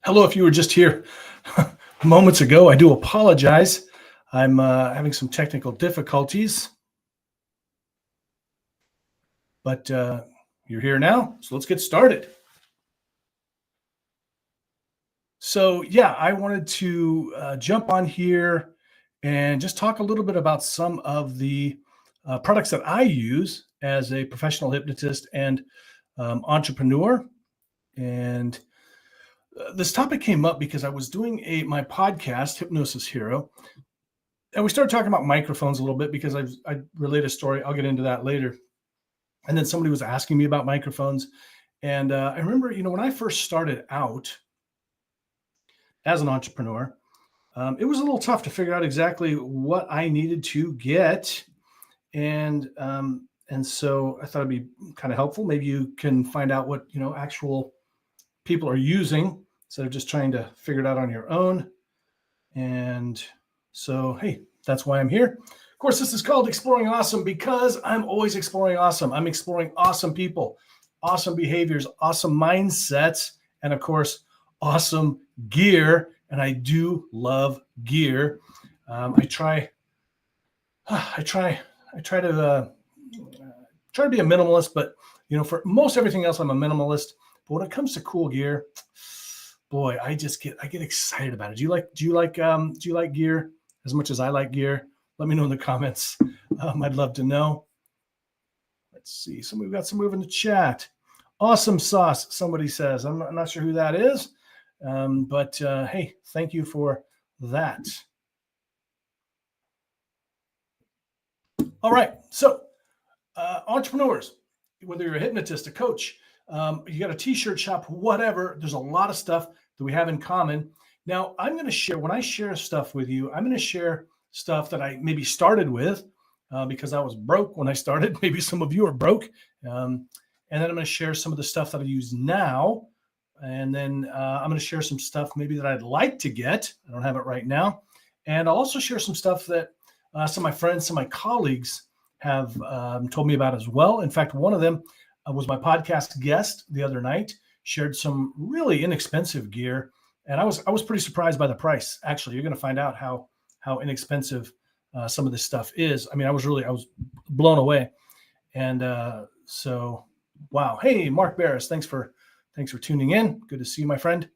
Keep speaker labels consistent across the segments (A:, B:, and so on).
A: Hello, if you were just here moments ago, I do apologize. I'm having some technical difficulties, but you're here now, so let's get started. So, yeah, I wanted to jump on here and just talk a little bit about some of the products that I use as a professional hypnotist and entrepreneur. And this topic came up because I was doing my podcast, Hypnosis Hero, and we started talking about microphones a little bit because I relate a story. I'll get into that later. And then somebody was asking me about microphones, and I remember, when I first started out as an entrepreneur, it was a little tough to figure out exactly what I needed to get, and so I thought it'd be kind of helpful. Maybe you can find out what actual people are using instead of just trying to figure it out on your own. And so, hey, that's why I'm here. Of course, this is called Exploring Awesome because I'm always exploring awesome. I'm exploring awesome people, awesome behaviors, awesome mindsets, and of course, awesome gear. And I do love gear. I try to be a minimalist, but for most everything else, I'm a minimalist. But when it comes to cool gear, boy, I get excited about it. Do you like gear as much as I like gear? Let me know in the comments. I'd love to know. Let's see. We've got some move in the chat. Awesome sauce, somebody says. I'm not sure who that is, but hey, thank you for that. All right. So, entrepreneurs, whether you're a hypnotist, a coach, you got a t-shirt shop, whatever, there's a lot of stuff that we have in common. Now, I'm going to share, when I share stuff with you, I'm going to share stuff that I maybe started with because I was broke when I started. Maybe some of you are broke. And then I'm going to share some of the stuff that I use now. And then I'm going to share some stuff maybe that I'd like to get. I don't have it right now. And I'll also share some stuff that some of my friends, some of my colleagues have told me about as well. In fact, one of them was my podcast guest the other night, shared some really inexpensive gear. And I was pretty surprised by the price. Actually, you're going to find out how inexpensive some of this stuff is. I mean, I was blown away. And so, wow. Hey, Mark Barris, thanks for tuning in. Good to see you, my friend.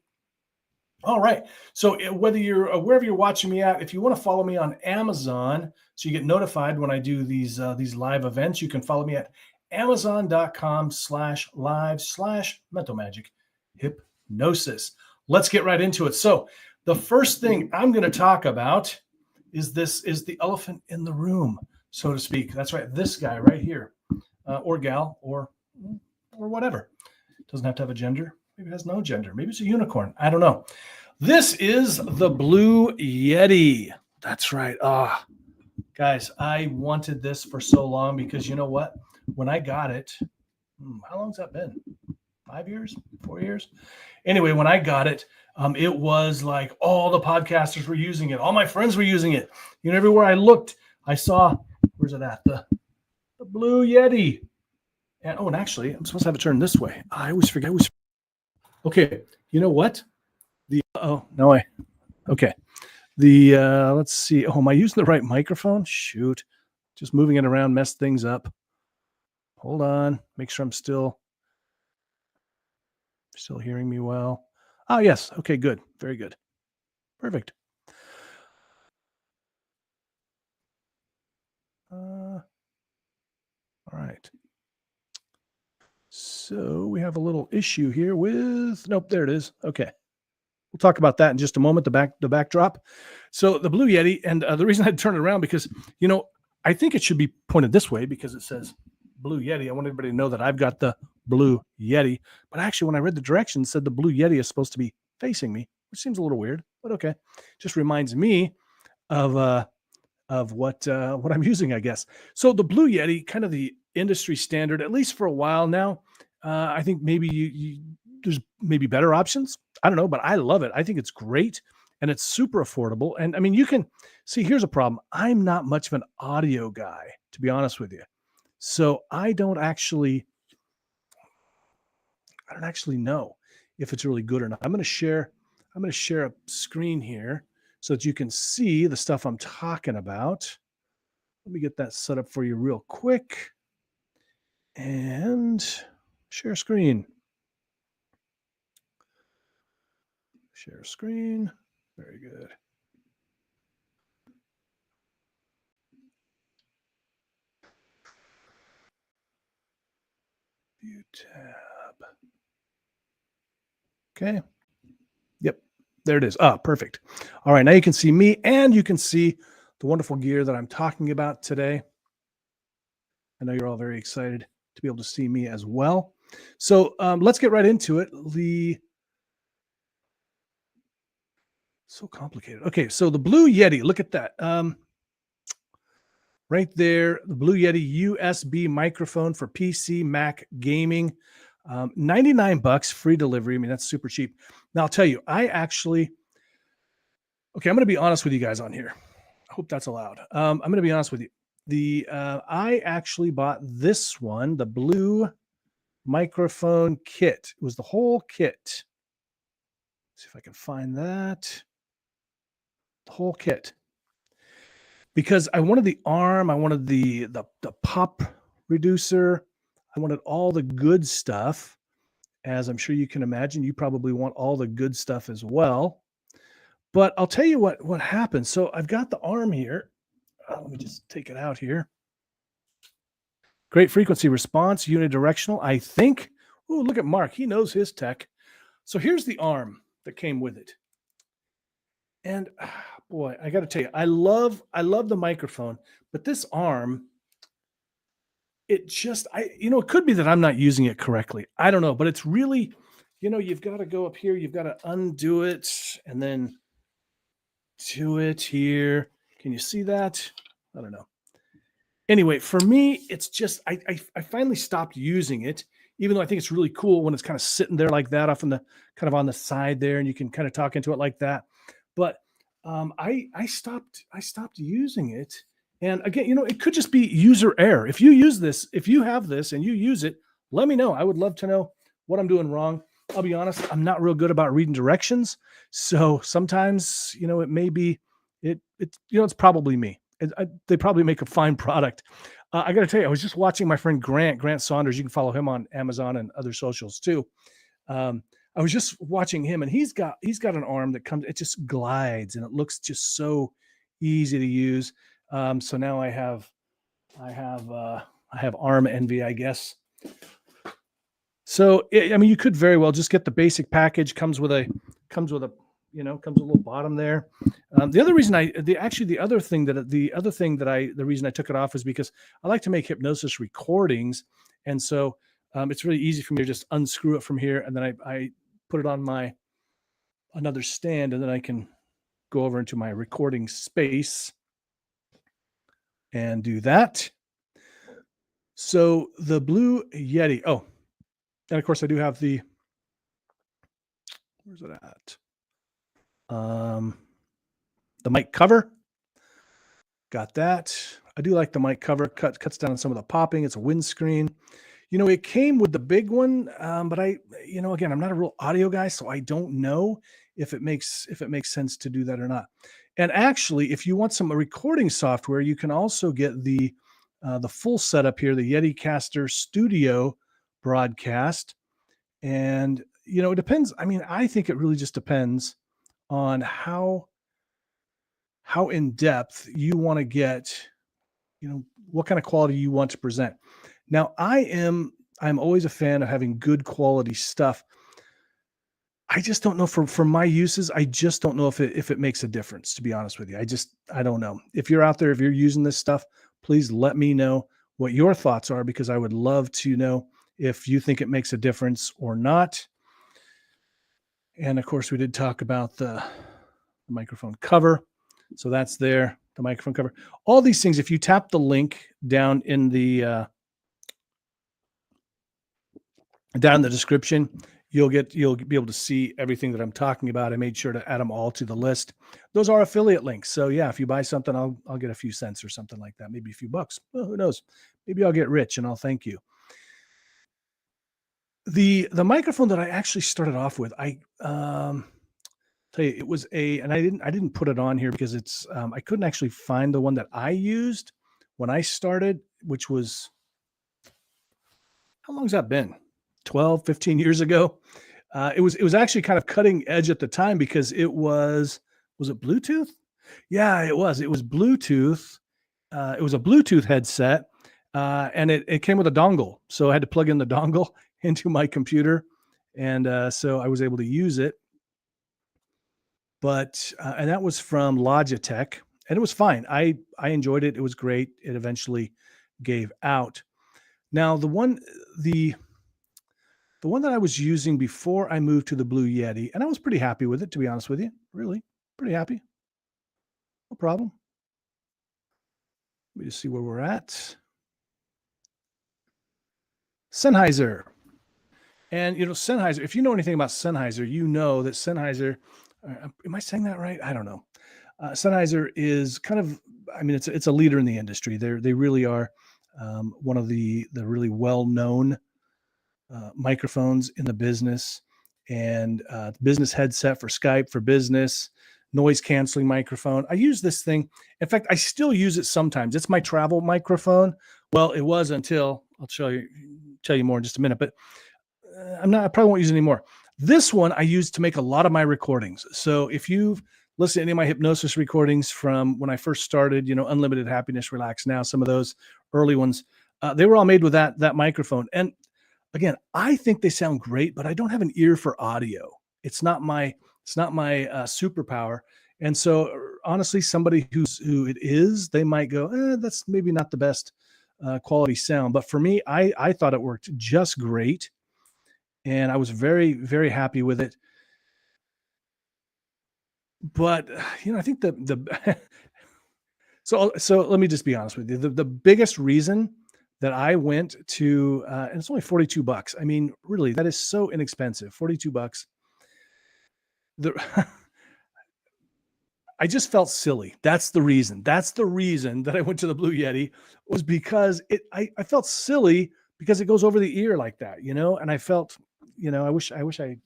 A: All right. So whether you're wherever you're watching me at, if you want to follow me on Amazon, so you get notified when I do these live events, you can follow me at amazon.com/live/mental magic hypnosis. Let's get right into it. So the first thing I'm going to talk about is the elephant in the room, so to speak. That's right. This guy right here, or gal, or whatever. Doesn't have to have a gender. Maybe it has no gender. Maybe it's a unicorn. I don't know. This is the Blue Yeti. That's right. Guys, I wanted this for so long because you know what? When I got it, how long's that been? 5 years? 4 years? Anyway, when I got it, it was like all the podcasters were using it. All my friends were using it. Everywhere I looked, I saw, where's it at? The Blue Yeti. And actually, I'm supposed to have it turned this way. I always forget. Okay, you know what? Let's see. Oh, am I using the right microphone? Shoot. Just moving it around messed things up. Hold on. Make sure I'm still hearing me well. Oh, yes. Okay, good. Very good. Perfect. All right. So we have a little issue here with, nope, there it is. Okay. We'll talk about that in just a moment, the backdrop. So the Blue Yeti, and the reason I turned it around because, I think it should be pointed this way because it says Blue Yeti. I want everybody to know that I've got the Blue Yeti. But actually, when I read the directions, it said the Blue Yeti is supposed to be facing me, which seems a little weird, but okay. Just reminds me of what I'm using, I guess. So the Blue Yeti, kind of the industry standard, at least for a while now. I think maybe there's maybe better options. I don't know, but I love it. I think it's great and it's super affordable. And I mean, you can see, here's a problem. I'm not much of an audio guy, to be honest with you. So I don't actually know if it's really good or not. I'm going to share I'm going to share a screen here so that you can see the stuff I'm talking about. Let me get that set up for you real quick and share screen. Share screen. Very good. View tab. Okay. Yep. There it is. Ah, perfect. All right. Now you can see me and you can see the wonderful gear that I'm talking about today. I know you're all very excited to be able to see me as well. So let's get right into it. So complicated. Okay. So the Blue Yeti, look at that. Right there, the Blue Yeti USB microphone for PC, Mac, gaming. 99 bucks, free delivery. I mean, that's super cheap. Now I'll tell you, I'm going to be honest with you guys on here. I hope that's allowed. I'm going to be honest with you. I actually bought this one, the Blue microphone kit. It was the whole kit. Let's see if I can find that. The whole kit. Because I wanted the arm, I wanted the pop reducer, I wanted all the good stuff. As I'm sure you can imagine, you probably want all the good stuff as well. But I'll tell you what happened. So I've got the arm here. Let me just take it out here. Great frequency response, unidirectional, I think. Oh, look at Mark. He knows his tech. So here's the arm that came with it. And boy, I got to tell you, I love the microphone, but this arm, it could be that I'm not using it correctly. I don't know, but it's really, you've got to go up here, you've got to undo it and then do it here. Can you see that? I don't know. Anyway, for me, it's just, I finally stopped using it, even though I think it's really cool when it's kind of sitting there like that off in the kind of on the side there, and you can kind of talk into it like that. But I stopped using it. And again, it could just be user error. If you use this, if you have this and you use it, let me know. I would love to know what I'm doing wrong. I'll be honest, I'm not real good about reading directions. So sometimes, it may be, it's probably me. They probably make a fine product. I got to tell you, I was just watching my friend Grant Saunders. You can follow him on Amazon and other socials too. I was just watching him, and he's got an arm that it just glides, and it looks just so easy to use. So now I have arm envy, I guess. So you could very well just get the basic package. Comes with a little bottom there. The other reason the reason I took it off is because I like to make hypnosis recordings, and so it's really easy for me to just unscrew it from here, and then I put it on another stand, and then I can go over into my recording space and do that. So the Blue Yeti. Oh, and of course I do have where's it at? The mic cover. Got that. I do like the mic cover. Cuts down on some of the popping. It's a windscreen. It came with the big one, but again, I'm not a real audio guy, so I don't know if it makes sense to do that or not. And actually, if you want some recording software, you can also get the full setup here, the Yeticaster Studio Broadcast. And it depends. I mean, I think it really just depends on how in depth you want to get, what kind of quality you want to present. Now, I'm always a fan of having good quality stuff. I just don't know for my uses. I just don't know if it makes a difference, to be honest with you. I don't know. If you're out there, if you're using this stuff, please let me know what your thoughts are, because I would love to know if you think it makes a difference or not. And of course, we did talk about the microphone cover. So that's there, the microphone cover. All these things, if you tap the link down in the description, you'll be able to see everything that I'm talking about. I made sure to add them all to the list. Those are affiliate links. So yeah, if you buy something, I'll get a few cents or something like that, maybe a few bucks. Well, who knows? Maybe I'll get rich and I'll thank you. The microphone that I actually started off with, tell you, it was and I didn't put it on here because I couldn't actually find the one that I used when I started, which was, how long's that been? 12, 15 years ago. It was actually kind of cutting edge at the time because was it Bluetooth? Yeah, it was. It was Bluetooth. It was a Bluetooth headset, and it came with a dongle. So I had to plug in the dongle into my computer, and so I was able to use it. But and that was from Logitech, and it was fine. I enjoyed it. It was great. It eventually gave out. Now the the one that I was using before I moved to the Blue Yeti, and I was pretty happy with it, to be honest with you. Really, pretty happy. No problem. Let me just see where we're at. Sennheiser. And Sennheiser, if you know anything about Sennheiser, you know that Sennheiser, am I saying that right? I don't know. Sennheiser is kind of, I mean, it's a leader in the industry. They really are one of the really well known microphones in the business, and business headset for Skype for business, noise canceling microphone. I use this thing. In fact, I still use it sometimes. It's my travel microphone. Well, it was until I'll tell you more in just a minute, but I probably won't use it anymore. This one I use to make a lot of my recordings. So if you've listened to any of my hypnosis recordings from when I first started, Unlimited Happiness, Relax Now, some of those early ones, they were all made with that microphone. And again, I think they sound great, but I don't have an ear for audio. It's not my superpower. And so honestly, somebody who it is, they might go, that's maybe not the best quality sound. But for me, I thought it worked just great. And I was very, very happy with it. But I think the so let me just be honest with you. The biggest reason that I went to, and it's only $42. I mean, really, that is so inexpensive. $42. The I just felt silly. That's the reason. That's the reason that I went to the Blue Yeti, was because I felt silly because it goes over the ear like that, and I felt, I wish I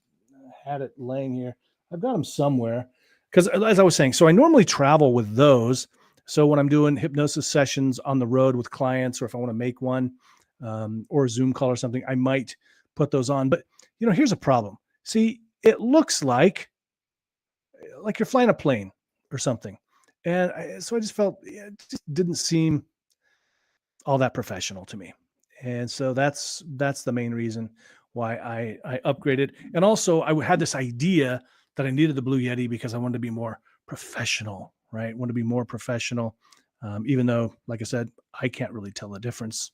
A: had it laying here. I've got them somewhere because, as I was saying, so I normally travel with those. So when I'm doing hypnosis sessions on the road with clients, or if I want to make one, or a Zoom call or something, I might put those on. But here's a problem. See, it looks like you're flying a plane or something, and so I just felt, it just didn't seem all that professional to me. And so that's the main reason why I upgraded. And also I had this idea that I needed the Blue Yeti because I wanted to be more professional, right? Want to be more professional. Even though, like I said, I can't really tell the difference.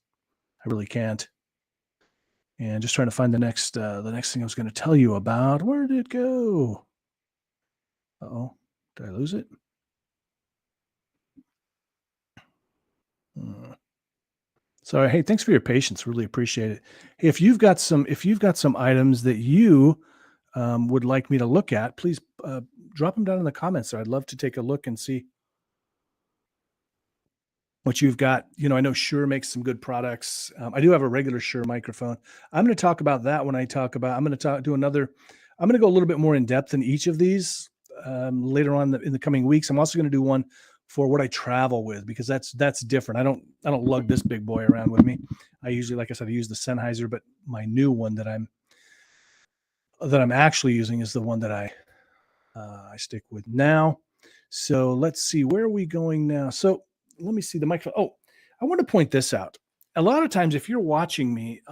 A: I really can't. And just trying to find the next thing I was going to tell you about. Where did it go? Uh-oh, did I lose it? Sorry. Hey, thanks for your patience. Really appreciate it. Hey, if you've got some items that you would like me to look at, please drop them down in the comments. So I'd love to take a look and see what you've got. I know Shure makes some good products. I do have a regular Shure microphone. I'm going to talk about that when I talk about. I'm going to do another. I'm going to go a little bit more in depth in each of these later on in the coming weeks. I'm also going to do one for what I travel with, because that's different. I don't lug this big boy around with me. I usually, like I said, I use the Sennheiser, but my new one that I'm actually using is the one that I stick with now. So let's see, where are we going now? So let me see the microphone. Oh, I want to point this out. A lot of times, if you're watching me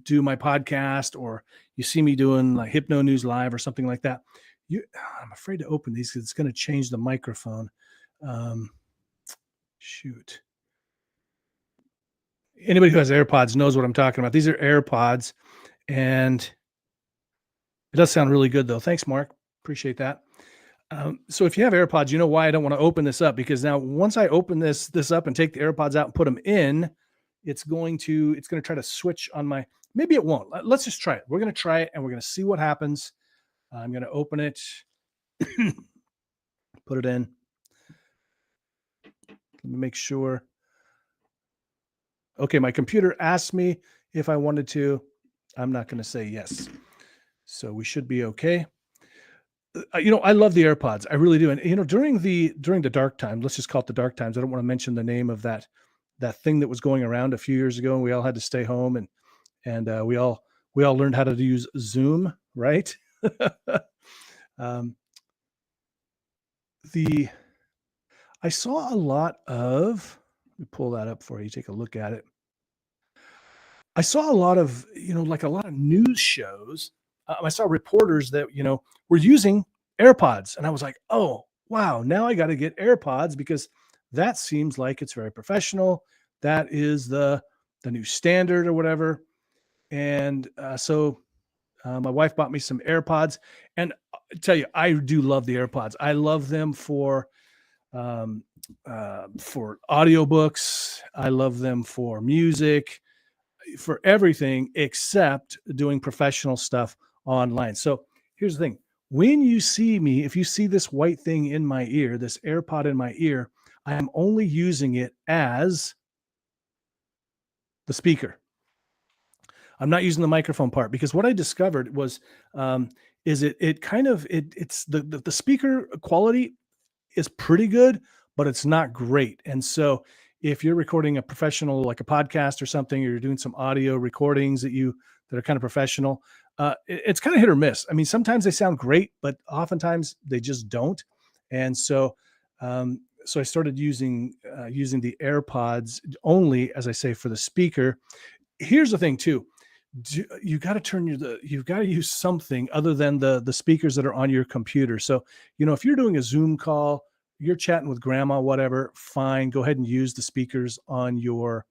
A: do my podcast, or you see me doing like Hypno News Live or something like that, I'm afraid to open these because it's going to change the microphone. Shoot. Anybody who has AirPods knows what I'm talking about. These are AirPods, and it does sound really good though. Thanks, Mark. Appreciate that. So if you have AirPods, you know why I don't want to open this up, because now once I open this up and take the AirPods out and put them in, it's going to try to switch on my, maybe it won't. Let's just try it. We're going to try it and we're going to see what happens. I'm going to open it, put it in. Let me make sure. Okay, my computer asked me if I wanted to. I'm not going to say yes. So we should be okay. I love the AirPods. I really do. And during the dark times, let's just call it the dark times. I don't want to mention the name of that thing that was going around a few years ago, and we all had to stay home, and we all learned how to use Zoom, right? um, the I saw a lot of. Let me pull that up for you. Take a look at it. I saw a lot of, like a lot of news shows. I saw reporters that, were using AirPods. And I was like, oh, wow, now I got to get AirPods because that seems like it's very professional. That is the new standard or whatever. And my wife bought me some AirPods. And I tell you, I do love the AirPods. I love them um, for audiobooks. I love them for music, for everything except doing professional stuff online. So here's the thing. When you see me, if you see this white thing in my ear, this AirPod in my ear, I am only using it as the speaker. I'm not using the microphone part because what I discovered was, is it kind of it's the speaker quality is pretty good, but it's not great. And so if you're recording a professional, like a podcast or something, or you're doing some audio recordings that are kind of professional, it's kind of hit or miss. I mean, sometimes they sound great, but oftentimes they just don't. And so I started using the AirPods only, as I say, for the speaker. Here's the thing too. You got to you've got to use something other than the speakers that are on your computer. So, if you're doing a Zoom call, you're chatting with grandma, whatever, fine. Go ahead and use the speakers on your,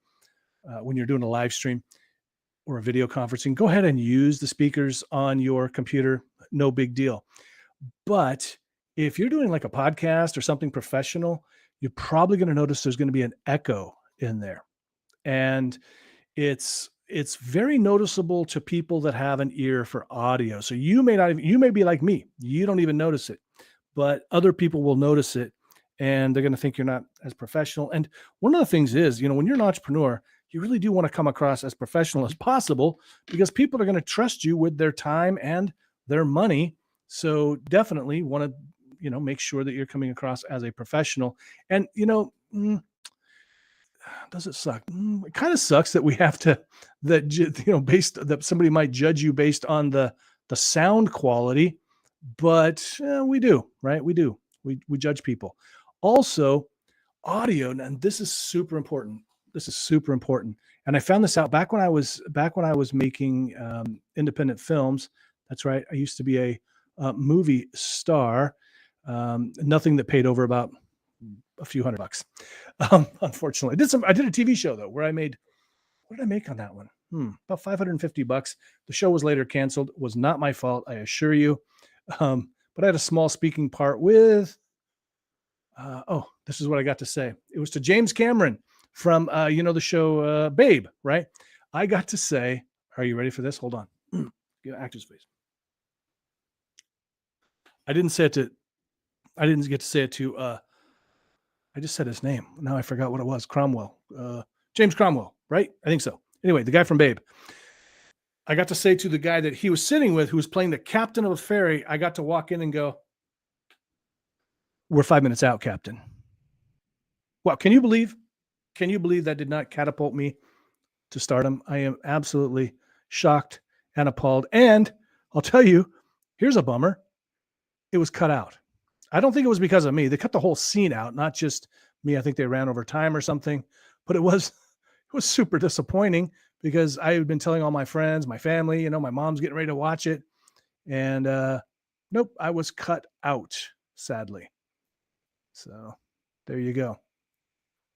A: when you're doing a live stream or a video conferencing, go ahead and use the speakers on your computer. No big deal. But if you're doing like a podcast or something professional, you're probably going to notice there's going to be an echo in there. And it's very noticeable to people that have an ear for audio. So you may be like me. You don't even notice it, but other people will notice it and they're going to think you're not as professional. And one of the things is, when you're an entrepreneur, you really do want to come across as professional as possible because people are going to trust you with their time and their money. So definitely want to, make sure that you're coming across as a professional. And, does it suck? It kind of sucks that we have to based that somebody might judge you based on the sound quality, but we do, right? We do. We judge people. Also, audio, and this is super important. This is super important. And I found this out back when I was making independent films. That's right. I used to be a movie star. Nothing that paid over about a few $100. Unfortunately, I did a TV show though, where what did I make on that one? About $550. The show was later canceled. It was not my fault, I assure you. But I had a small speaking part with, this is what I got to say. It was to James Cameron from, the show Babe, right? I got to say, are you ready for this? Hold on. Actor's face. I didn't get to say it to, I just said his name. Now I forgot what it was. Cromwell. James Cromwell, right? I think so. Anyway, the guy from Babe. I got to say to the guy that he was sitting with, who was playing the captain of a ferry, I got to walk in and go, "We're 5 minutes out, Captain." Wow, can you believe that did not catapult me to stardom? I am absolutely shocked and appalled. And I'll tell you, here's a bummer. It was cut out. I don't think it was because of me. They cut the whole scene out, not just me. I think they ran over time or something, but it was super disappointing because I had been telling all my friends, my family, my mom's getting ready to watch it. And nope, I was cut out, sadly. So there you go.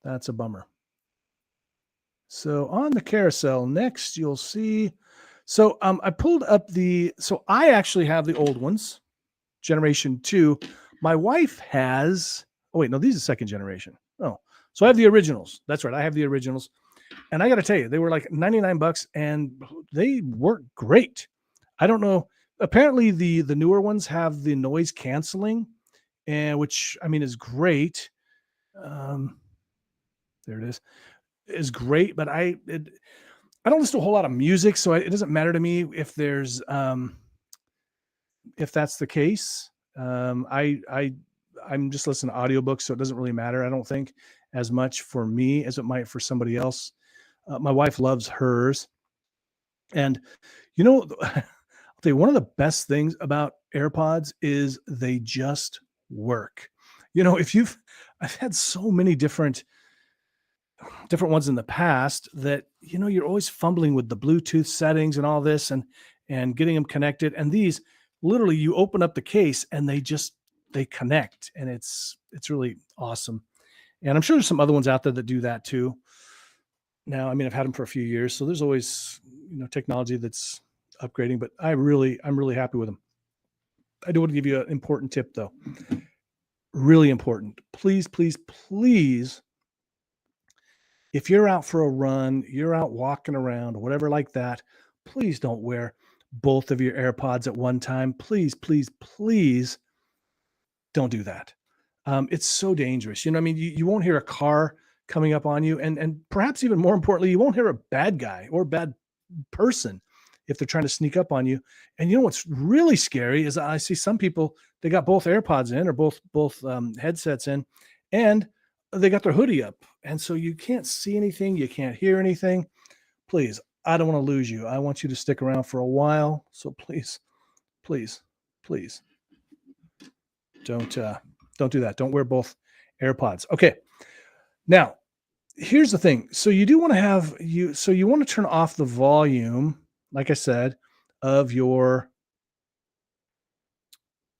A: That's a bummer. So on the carousel next, you'll see. So I pulled up so I actually have the old ones, generation 2. My wife has, oh wait, no, these are second generation. Oh, so I have the originals. That's right. I have the originals. And I got to tell you, they were like $99 and they work great. I don't know. Apparently the newer ones have the noise canceling, and which I mean is great. There it is great, but I don't listen to a whole lot of music, so it doesn't matter to me if there's if that's the case. I'm just listening to audiobooks, so it doesn't really matter, I don't think, as much for me as it might for somebody else. My wife loves hers. And, I'll tell you, one of the best things about AirPods is they just work. If I've had so many different ones in the past that, you're always fumbling with the Bluetooth settings and all this and getting them connected. And these literally, you open up the case and they connect, and it's really awesome. And I'm sure there's some other ones out there that do that too. Now, I mean, I've had them for a few years, so there's always, technology that's upgrading, but I'm really happy with them. I do want to give you an important tip though. Really important. Please, please, please, if you're out for a run, you're out walking around, whatever like that, please don't wear both of your AirPods at one time. Please, please, please don't do that. It's so dangerous. I mean, you won't hear a car coming up on you, and perhaps even more importantly, you won't hear a bad guy or bad person if they're trying to sneak up on you. And what's really scary is I see some people, they got both AirPods in or both headsets in, and they got their hoodie up, and so you can't see anything, you can't hear anything. Please, I don't want to lose you. I want you to stick around for a while. So please, please, please don't do that. Don't wear both AirPods. Okay. Now, here's the thing. So you do want to you want to turn off the volume, like I said, of your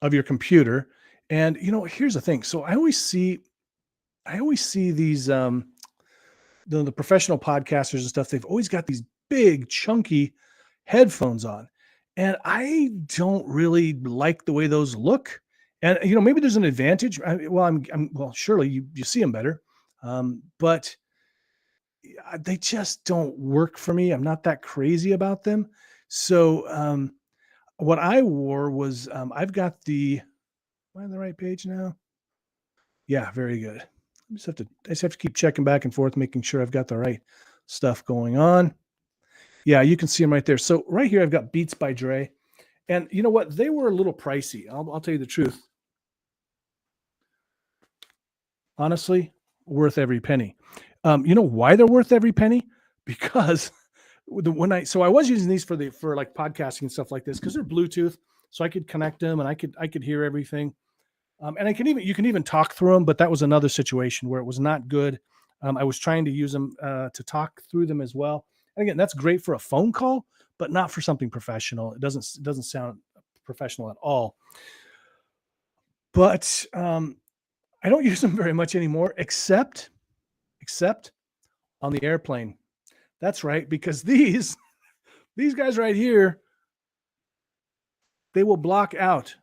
A: computer. And here's the thing. So I always see these the professional podcasters and stuff, they've always got these big chunky headphones on. And I don't really like the way those look. And maybe there's an advantage. Well, surely you see them better. But they just don't work for me. I'm not that crazy about them. So what I wore was I've got am I on the right page now? Yeah, very good. I just have to keep checking back and forth, making sure I've got the right stuff going on. Yeah, you can see them right there. So right here, I've got Beats by Dre. And you know what? They were a little pricey. I'll tell you the truth. Honestly, worth every penny. You know why they're worth every penny? Because I was using these for like podcasting and stuff like this, because they're Bluetooth, so I could connect them and I could hear everything. And you can even talk through them, but that was another situation where it was not good. I was trying to use them to talk through them as well. And again, that's great for a phone call, but not for something professional. It doesn't sound professional at all. But I don't use them very much anymore, except on the airplane. That's right, because these guys right here, they will block out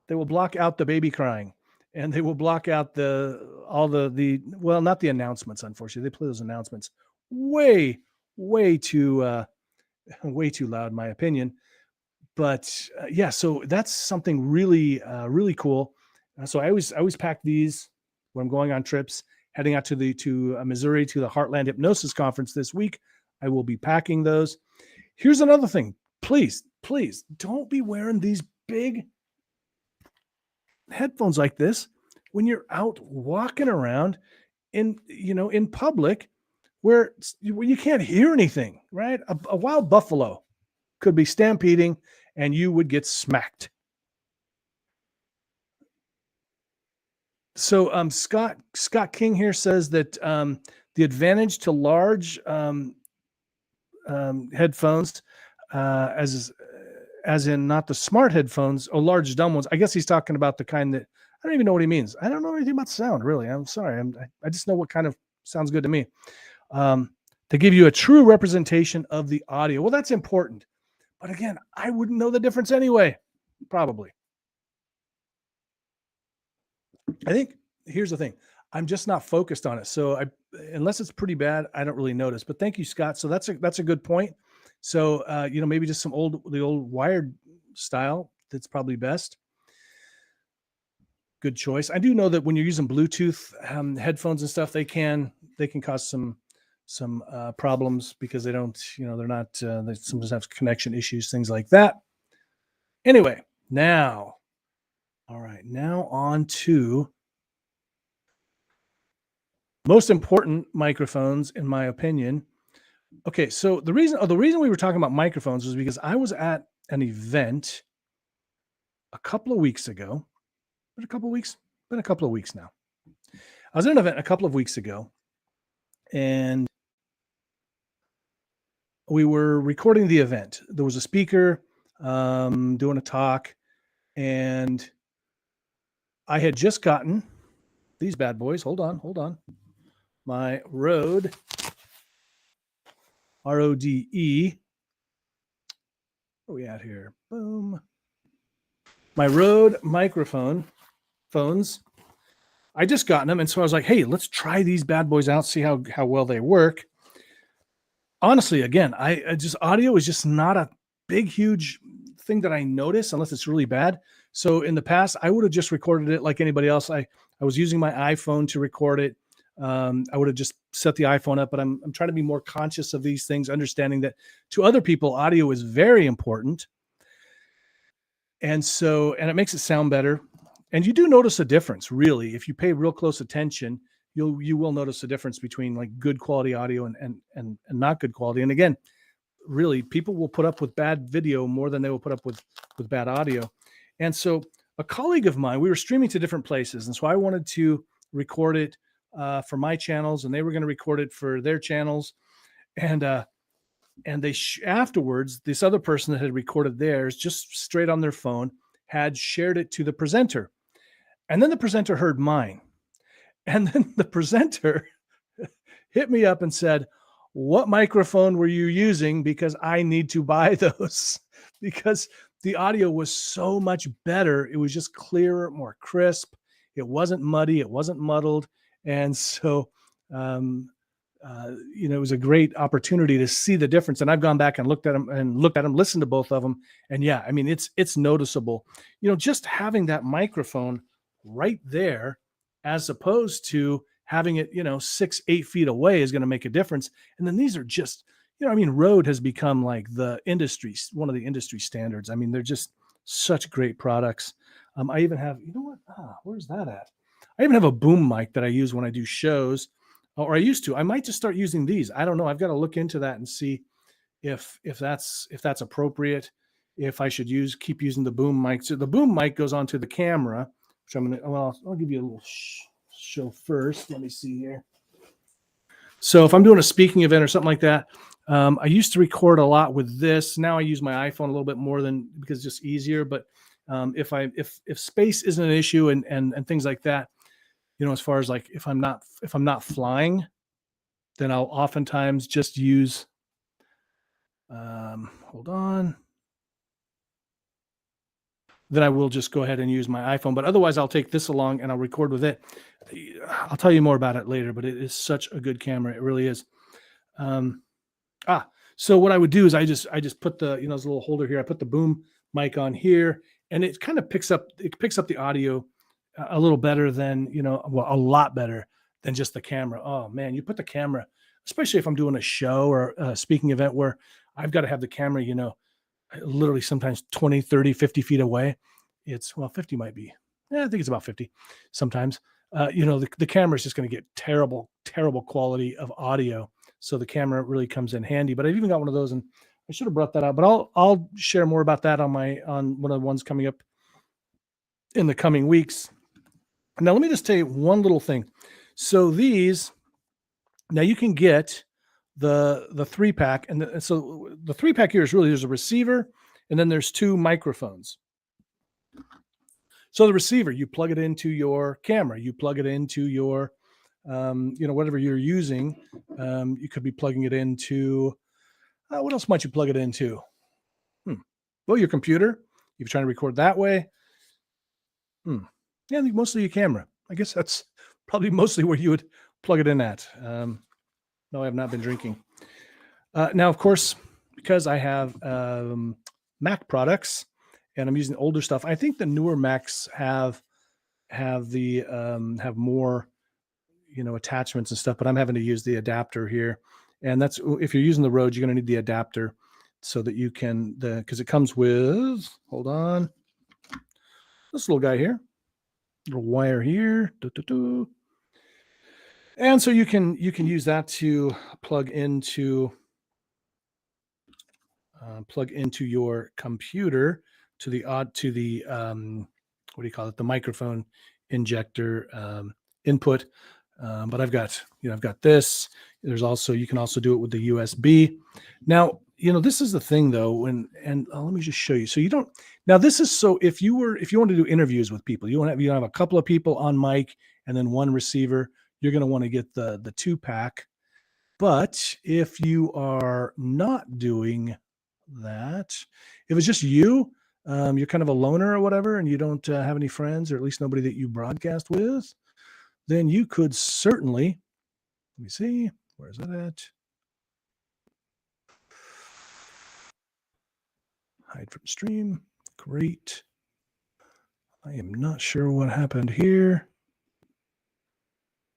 A: the baby crying, and they will block out all the well, not the announcements, unfortunately. They play those announcements way too way too loud, in my opinion. But yeah, so that's something really really cool. So I always pack these when I'm going on trips, heading out to Missouri to the Heartland Hypnosis Conference this week. I will be packing those. Here's another thing. Please don't be wearing these big headphones like this when you're out walking around in public where you can't hear anything, right? A wild buffalo could be stampeding and you would get smacked. So Scott King here says that the advantage to large headphones, as in not the smart headphones or large dumb ones. I guess he's talking about the kind that I don't even know what he means. I don't know anything about sound, really. I'm sorry. I just know what kind of sounds good to me. To give you a true representation of the audio. Well, that's important. But again, I wouldn't know the difference anyway, probably. I think here's the thing. I'm just not focused on it. So unless it's pretty bad, I don't really notice. But thank you, Scott. So that's a good point. So maybe just the old wired style. That's probably best. Good choice. I do know that when you're using Bluetooth headphones and stuff, they can cause some problems because they don't, they're not. They sometimes have connection issues, things like that. Anyway, now All right, now on to most important microphones, in my opinion. Okay, so the reason we were talking about microphones was because I was at an event a couple of weeks ago. Been a couple of weeks, been a couple of weeks now. I was at an event a couple of weeks ago, and we were recording the event. There was a speaker doing a talk, and I had just gotten these bad boys. Hold on. My Rode RODE. Where are we at here? Boom. My Rode phones. I just gotten them, and so I was like, "Hey, let's try these bad boys out, see how well they work." Honestly, again, I just audio is just not a big, huge thing that I notice unless it's really bad. So in the past, I would have just recorded it like anybody else. I was using my iPhone to record it. I would have just set the iPhone up, but I'm trying to be more conscious of these things, understanding that to other people, audio is very important. And it makes it sound better. And you do notice a difference, really. If you pay real close attention, you will notice a difference between like good quality audio and not good quality. And again, really, people will put up with bad video more than they will put up with bad audio. And so a colleague of mine, we were streaming to different places. And so I wanted to record it for my channels, and they were going to record it for their channels. And they afterwards, this other person that had recorded theirs just straight on their phone had shared it to the presenter. And then the presenter heard mine. And then the presenter hit me up and said, "What microphone were you using? Because I need to buy those." Because the audio was so much better. It was just clearer, more crisp. It wasn't muddy. It wasn't muddled. And so, it was a great opportunity to see the difference. And I've gone back and looked at them, listened to both of them. And yeah, I mean, it's noticeable, just having that microphone right there, as opposed to having it, 6-8 feet away is going to make a difference. And then these are just, Rode has become like one of the industry standards. I mean, they're just such great products. I even have, where's that at? I even have a boom mic that I use when I do shows, or I used to. I might just start using these. I don't know. I've got to look into that and see if that's appropriate. If I should keep using the boom mic. So the boom mic goes onto the camera, which I'll give you a little show first. Let me see here. So if I'm doing a speaking event or something like that, I used to record a lot with this. Now I use my iPhone a little bit more because it's just easier. But if space isn't an issue and things like that, as far as like if I'm not flying, then I'll oftentimes just use. Hold on. Then I will just go ahead and use my iPhone. But otherwise, I'll take this along and I'll record with it. I'll tell you more about it later, but it is such a good camera. It really is. So what I would do is I just put the, this little holder here. I put the boom mic on here, and it kind of picks up the audio a little better than, a lot better than just the camera. Oh man, you put the camera, especially if I'm doing a show or a speaking event where I've got to have the camera, literally sometimes 20, 30, 50 feet away. 50 might be. I think it's about 50 sometimes. The camera is just going to get terrible quality of audio. So the camera really comes in handy. But I've even got one of those, and I should have brought that out. But I'll share more about that on one of the ones coming up in the coming weeks. Now, let me just tell you one little thing. So now you can get the 3-pack, and so the 3-pack here is really, there's a receiver, and then there's 2 microphones. So the receiver, you plug it into your camera, you plug it into your, whatever you're using. You could be plugging it into, what else might you plug it into? Well, your computer, if you're trying to record that way. Yeah, I think mostly your camera. I guess that's probably mostly where you would plug it in at. No, I have not been drinking. Now, of course, because I have Mac products and I'm using older stuff, I think the newer Macs have more, attachments and stuff. But I'm having to use the adapter here, and that's if you're using the Rode, you're going to need the adapter so that you can because it comes with. Hold on. this little guy here, little wire here. And so you can use that to plug into your computer to the what do you call it, the microphone injector input. But I've got this. There's also, you can also do it with the USB. Now, this is the thing though, and let me just show you. So you don't, now this is, so if you want to do interviews with people, you have a couple of people on mic and then one receiver, you're going to want to get the 2-pack. But if you are not doing that, if it's just you, you're kind of a loner or whatever, and you don't have any friends, or at least nobody that you broadcast with, then you could certainly, let me see, where's that at? Hide from stream. Great. I am not sure what happened here.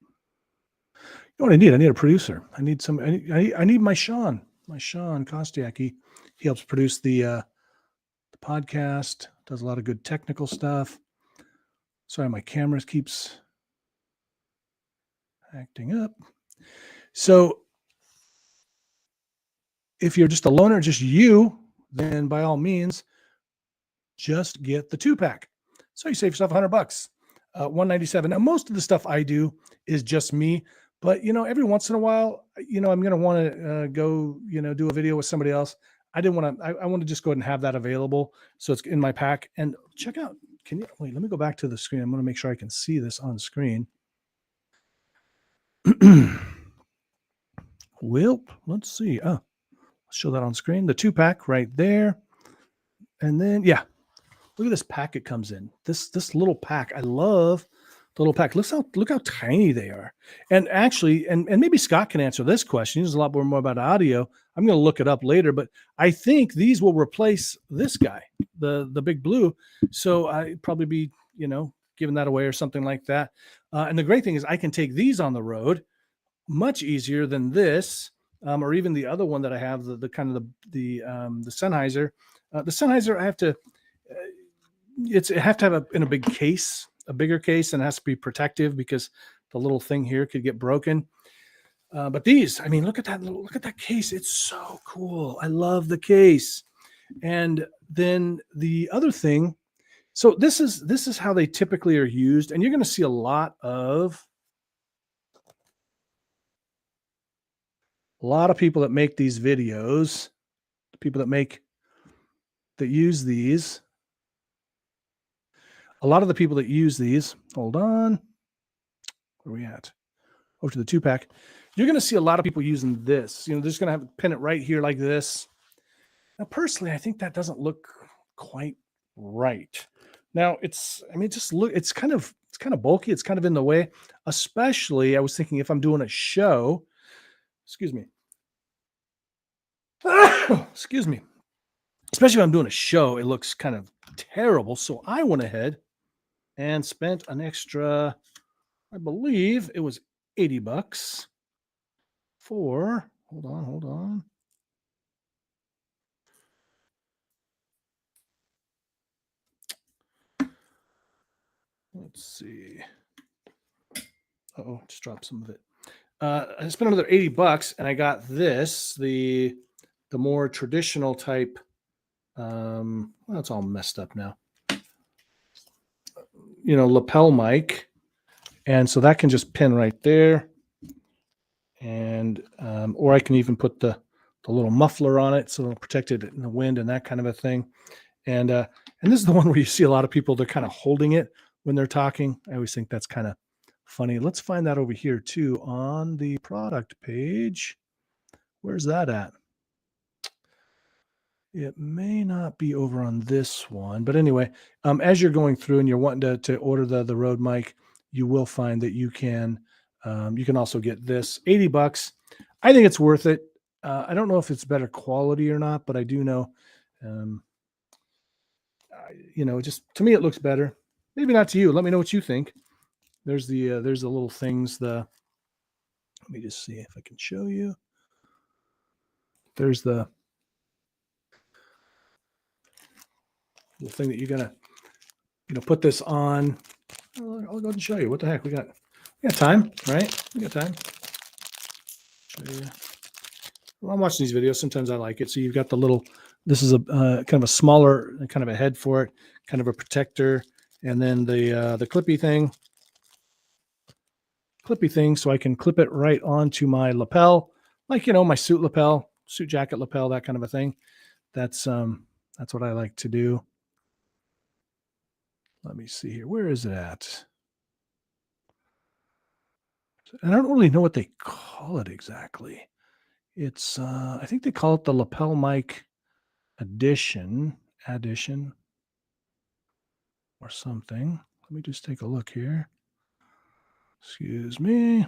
A: You know what I need? I need a producer. I need I need my Sean Kostiak. He helps produce the podcast, does a lot of good technical stuff. Sorry, my camera keeps acting up. So if you're just a loner, just you, then by all means, just get the 2-pack. So you save yourself $100, $197. Now, most of the stuff I do is just me, but every once in a while, I'm going to want to go, do a video with somebody else. I want to just go ahead and have that available. So it's in my pack. And check out, wait, let me go back to the screen. I'm going to make sure I can see this on screen. Well, let's see. Oh, I'll show that on screen. The 2-pack right there. And then, yeah, look at this pack it comes in. This little pack. I love the little pack. Look how tiny they are. And actually, and maybe Scott can answer this question. He's a lot more about audio. I'm going to look it up later, but I think these will replace this guy, the big blue. So I'd probably be, giving that away or something like that. And the great thing is I can take these on the road much easier than this, or even the other one that I have, the kind of the Sennheiser. The Sennheiser, I have to, have to have in a big case, a bigger case, and it has to be protective because the little thing here could get broken. But these, I mean, look at that case. It's so cool. I love the case. And then the other thing, so this is how they typically are used. And you're going to see a lot of people that make these videos, people that use these. A lot of the people that use these, hold on, where are we at? Over to the 2-pack. You're going to see a lot of people using this. They're just going to have pin it right here like this. Now, personally, I think that doesn't look quite right. Now, it's kind of bulky. It's kind of in the way, especially I was thinking if I'm doing a show, excuse me, especially if I'm doing a show, it looks kind of terrible. So I went ahead and spent an extra, I believe it was $80 for, hold on. Let's see. Just dropped some of it. I spent another $80 and I got this, the more traditional type. Well, it's all messed up now. Lapel mic. And so that can just pin right there. And, or I can even put the little muffler on it so it'll protect it in the wind and that kind of a thing. And this is the one where you see a lot of people, they're kind of holding it when they're talking. I always think that's kind of funny. Let's find that over here too on the product page. Where's that at? It may not be over on this one, but anyway, as you're going through and you're wanting to order the Rode mic, you will find that you can also get this $80. I think it's worth it. I don't know if it's better quality or not, but I do know, just to me, it looks better. Maybe not to you. Let me know what you think. There's the little things. Let me just see if I can show you. There's the thing that you're gonna put this on. I'll go ahead and show you. What the heck? We got time, right? We got time. Show you. Well, I'm watching these videos. Sometimes I like it. So you've got the little, this is a kind of a smaller, kind of a head for it, kind of a protector. And then the clippy thing. So I can clip it right onto my lapel, like, my suit lapel, suit jacket lapel, that kind of a thing. That's what I like to do. Let me see here. Where is it at? I don't really know what they call it exactly. It's I think they call it the lapel mic addition or something. Let me just take a look here. Excuse me.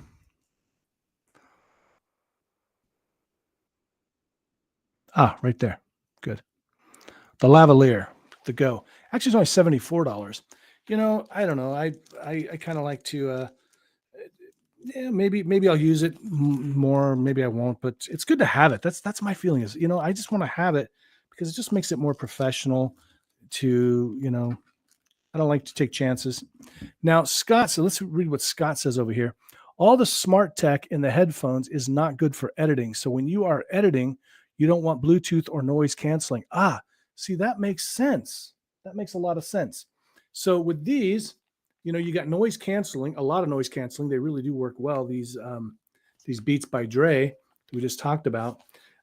A: Right there. Good. The lavalier, the Go. Actually, it's only $74. I don't know. I kind of like to maybe I'll use it more, maybe I won't, but it's good to have it. That's my feeling is, I just want to have it because it just makes it more professional to, I don't like to take chances. Now, Scott, so let's read what Scott says over here. All the smart tech in the headphones is not good for editing. So when you are editing, you don't want Bluetooth or noise canceling. See, that makes sense. That makes a lot of sense. So with these, you got noise canceling, a lot of noise canceling. They really do work well. These Beats by Dre we just talked about.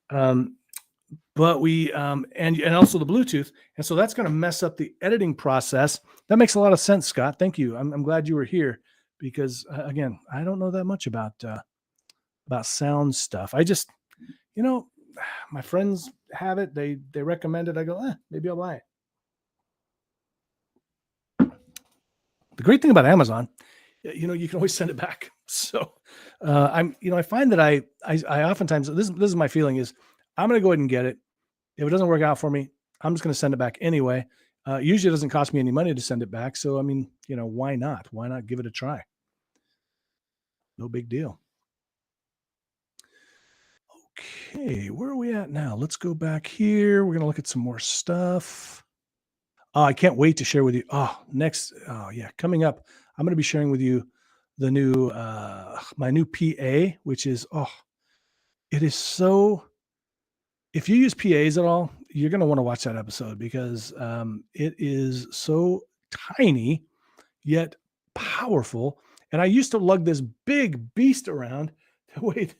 A: But we and also the Bluetooth, and so that's going to mess up the editing process. That makes a lot of sense, Scott. Thank you. I'm glad you were here because again, I don't know that much about sound stuff. I just, my friends have it. They recommend it. I go, maybe I'll buy it. The great thing about Amazon, you can always send it back. So I find that I oftentimes this is my feeling is I'm going to go ahead and get it. If it doesn't work out for me, I'm just going to send it back anyway. Usually it doesn't cost me any money to send it back. So, I mean, why not? Why not give it a try? No big deal. Okay, where are we at now? Let's go back here. We're going to look at some more stuff. I can't wait to share with you. Coming up, I'm going to be sharing with you the new, my new PA, which is, it is so, if you use PAs at all, you're going to want to watch that episode because it is so tiny yet powerful. And I used to lug this big beast around that weighed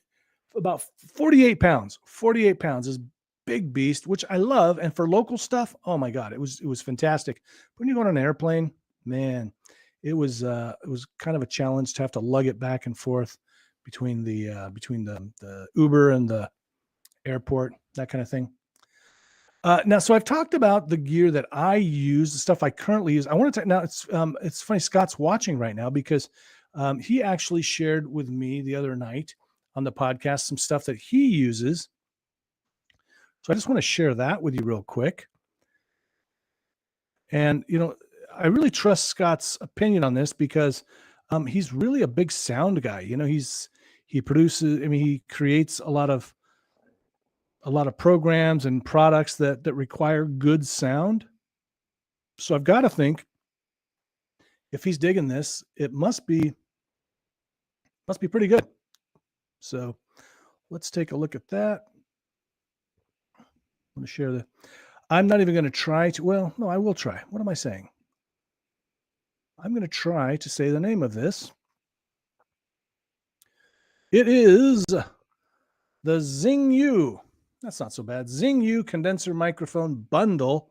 A: about 48 pounds. 48 pounds, this big beast, which I love. And for local stuff, oh my God, it was fantastic. When you go on an airplane, man, it was kind of a challenge to have to lug it back and forth between the Uber and the airport, that kind of thing. Now, so I've talked about the gear that I use, the stuff I currently use. I want to now. It's funny. Scott's watching right now because he actually shared with me the other night on the podcast some stuff that he uses. So I just want to share that with you real quick. And I really trust Scott's opinion on this because he's really a big sound guy. He produces. I mean, he creates a lot of programs and products that require good sound. So I've got to think if he's digging this, it must be pretty good. So let's take a look at that. I'm going to share I'm not even going to try to, well, no, I will try. What am I saying? I'm going to try to say the name of this. It is the Xingyu. That's not so bad. Xingyu condenser microphone bundle.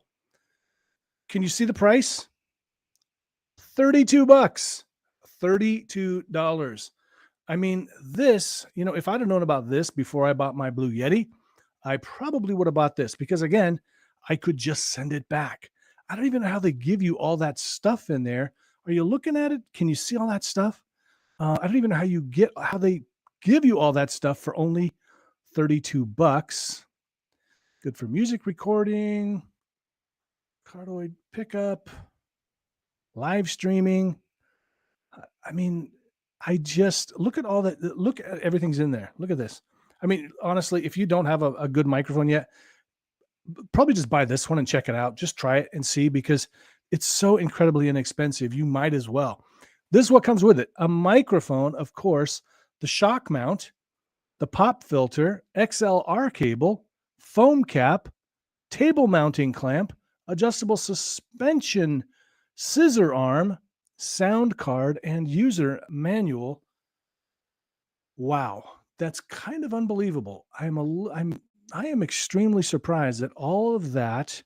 A: Can you see the price? $32. $32. I mean, this, if I'd have known about this before I bought my Blue Yeti, I probably would have bought this because again, I could just send it back. I don't even know how they give you all that stuff in there. Are you looking at it? Can you see all that stuff? I don't even know how they give you all that stuff for only $32. Good for music recording, cardioid pickup, live streaming. I mean, I just look at all that. Look at everything's in there. Look at this. I mean, honestly, if you don't have a good microphone yet, probably just buy this one and check it out. Just try it and see because It's so incredibly inexpensive. You might as well. This is what comes with it. A microphone, of course, the shock mount, the pop filter, XLR cable, foam cap, table mounting clamp, adjustable suspension, scissor arm, sound card, and user manual. Wow, that's kind of unbelievable. I am extremely surprised that all of that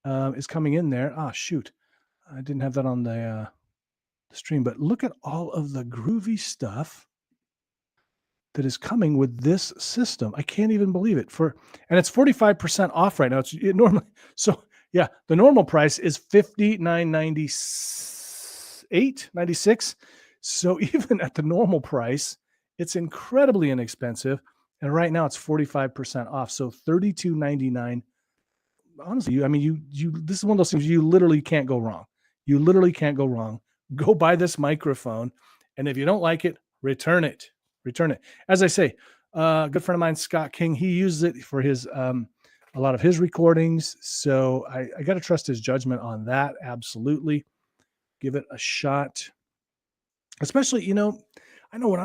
A: is coming in there. Ah, shoot, I didn't have that on the stream, but look at all of the groovy stuff that is coming with this system. I can't even believe it. And it's 45% off right now. It normally, so yeah, the normal price is $59.96. So even at the normal price, it's incredibly inexpensive. And right now it's 45% off. So $32.99. Honestly, this is one of those things you literally can't go wrong. You literally can't go wrong. Go buy this microphone. And if you don't like it, return it. As I say, a good friend of mine, Scott King, he uses it for his a lot of his recordings. So I got to trust his judgment on that. Absolutely. Give it a shot. Especially, I know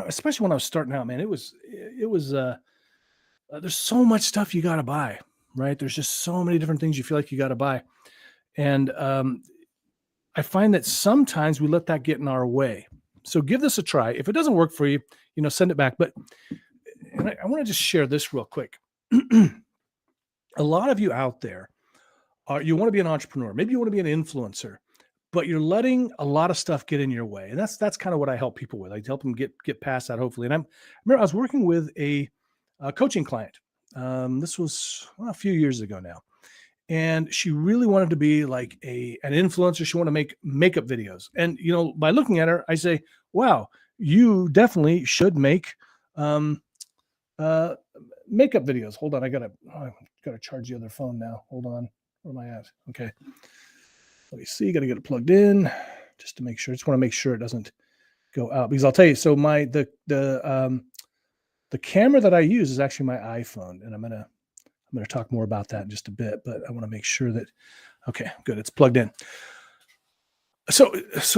A: especially when I was starting out, man, it was there's so much stuff you got to buy, right? There's just so many different things you feel like you got to buy. And I find that sometimes we let that get in our way. So give this a try. If it doesn't work for you, send it back. But I want to just share this real quick. A lot of you out there you want to be an entrepreneur. Maybe you want to be an influencer, but you're letting a lot of stuff get in your way. And that's kind of what I help people with. I help them get past that, hopefully. And I remember I was working with a coaching client. This was a few years ago now. And she really wanted to be like an influencer. She wanted to make makeup videos. And, by looking at her, I say, wow, you definitely should make makeup videos. Hold on. I gotta charge the other phone now. Hold on. Where am I at? Okay. Let me see. Got to get it plugged in just to make sure. Just want to make sure it doesn't go out, because I'll tell you. So the camera that I use is actually my iPhone, and I'm going to talk more about that in just a bit, but I want to make sure that, okay, good. It's plugged in. So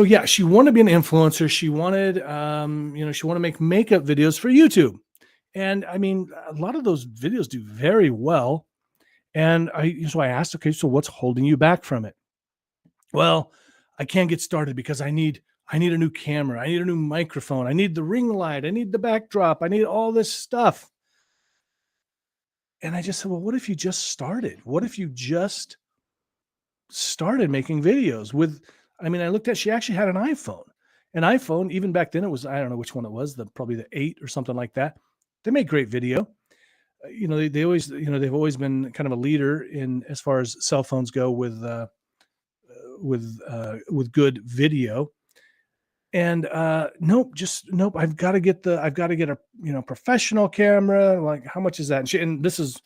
A: yeah, she wanted to be an influencer. She wanted, she wanted to make makeup videos for YouTube. And I mean, a lot of those videos do very well. And so I asked, okay, so what's holding you back from it? Well, I can't get started because I need a new camera. I need a new microphone. I need the ring light. I need the backdrop. I need all this stuff. And I just said, well, what if you just started? What if you just started making videos I looked at, she actually had an iPhone, even back then it was, I don't know which one it was, probably the 8 or something like that. They make great video. They always, they've always been kind of a leader in as far as cell phones go with good video. And nope. I've got to get a professional camera. Like, how much is that? And this is,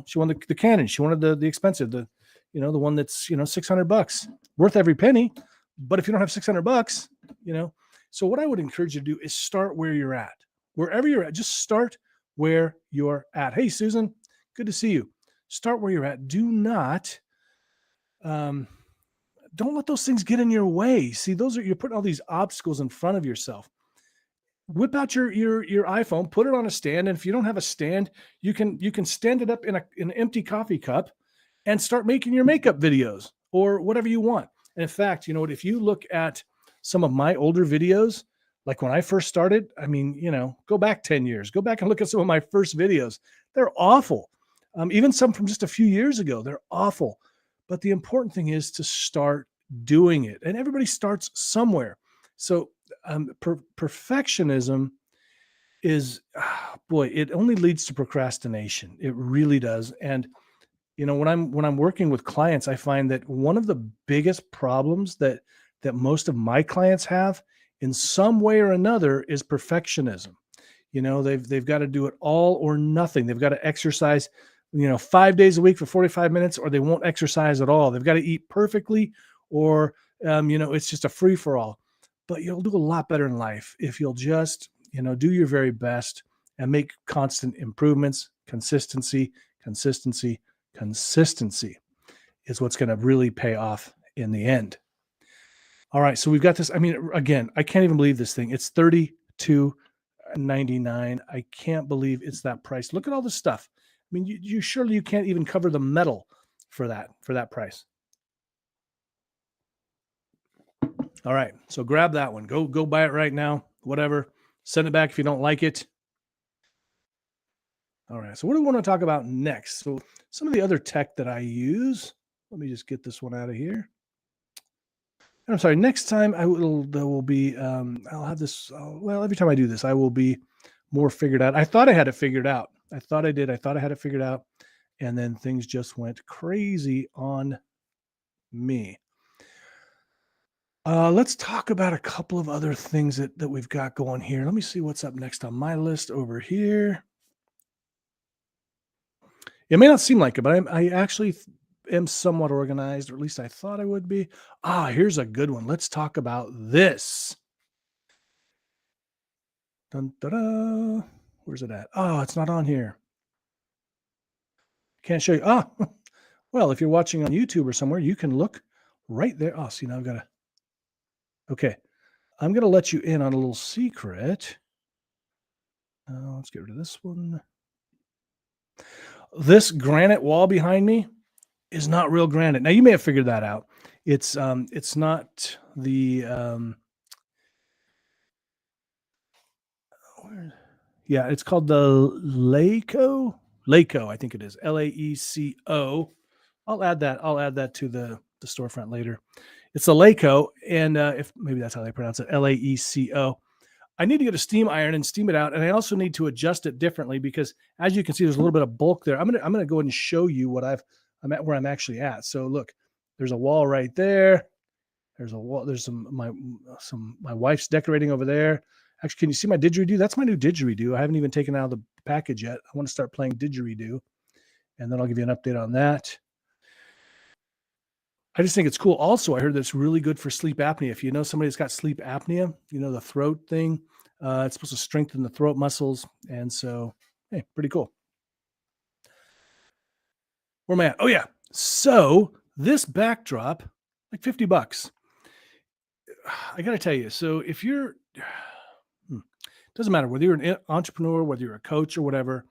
A: she wanted the Canon. She wanted the expensive, the one that's, $600, worth every penny. But if you don't have $600, so what I would encourage you to do is start where you're at, wherever you're at. Just start where you're at. Hey, Susan, good to see you. Start where you're at. Do not, don't let those things get in your way. See, you're putting all these obstacles in front of yourself. Whip out your iPhone, put it on a stand. And if you don't have a stand, you can stand it up in an empty coffee cup and start making your makeup videos or whatever you want. And in fact, if you look at some of my older videos, like when I first started, go back 10 years, go back and look at some of my first videos. They're awful. Even some from just a few years ago, they're awful. But the important thing is to start doing it. And everybody starts somewhere. So perfectionism is, it only leads to procrastination. It really does. And, when I'm working with clients, I find that one of the biggest problems that most of my clients have in some way or another is perfectionism. They've got to do it all or nothing. They've got to exercise 5 days a week for 45 minutes, or they won't exercise at all. They've got to eat perfectly, or, it's just a free for all. But you'll do a lot better in life if you'll just, do your very best and make constant improvements. Consistency is what's going to really pay off in the end. All right, so we've got this. I mean, again, I can't even believe this thing. It's 32.99. I can't believe it's that price. Look at all this stuff. I mean, you surely you can't even cover the metal for that price. All right, so grab that one. Go buy it right now. Whatever. Send it back if you don't like it. All right, so what do we want to talk about next? So some of the other tech that I use. Let me just get this one out of here. I'm sorry. Next time there will be. I'll have this. Well, every time I do this, I will be more figured out. I thought I had it figured out. I thought I did. I thought I had it figured out, and then things just went crazy on me. Let's talk about a couple of other things that we've got going here. Let me see what's up next on my list over here. It may not seem like it, but I actually am somewhat organized, or at least I thought I would be. Here's a good one. Let's talk about this. Dun, da, da. Where's it at? Oh, it's not on here. Can't show you. Well, if you're watching on YouTube or somewhere, you can look right there. Oh, see, now I've got to. Okay. I'm going to let you in on a little secret. Let's get rid of this one. This granite wall behind me is not real granite. Now you may have figured that out. It's not the it's called the Laco, I think it is. Laeco. I'll add that to the storefront later. It's a Laco, and if maybe that's how they pronounce it, Laeco. I need to get a steam iron and steam it out, and I also need to adjust it differently because, as you can see, there's a little bit of bulk there. I'm gonna go ahead and show you what I'm at, where I'm actually at. So look, there's a wall right there. There's a wall. There's my wife's decorating over there. Actually, can you see my didgeridoo? That's my new didgeridoo. I haven't even taken it out of the package yet. I want to start playing didgeridoo, and then I'll give you an update on that. I just think it's cool. Also, I heard that it's really good for sleep apnea. If you know somebody that's got sleep apnea, the throat thing, it's supposed to strengthen the throat muscles. And so, hey, pretty cool. Where am I at? Oh, yeah. So this backdrop, like $50. I got to tell you, so if you're, doesn't matter whether you're an entrepreneur, whether you're a coach or whatever,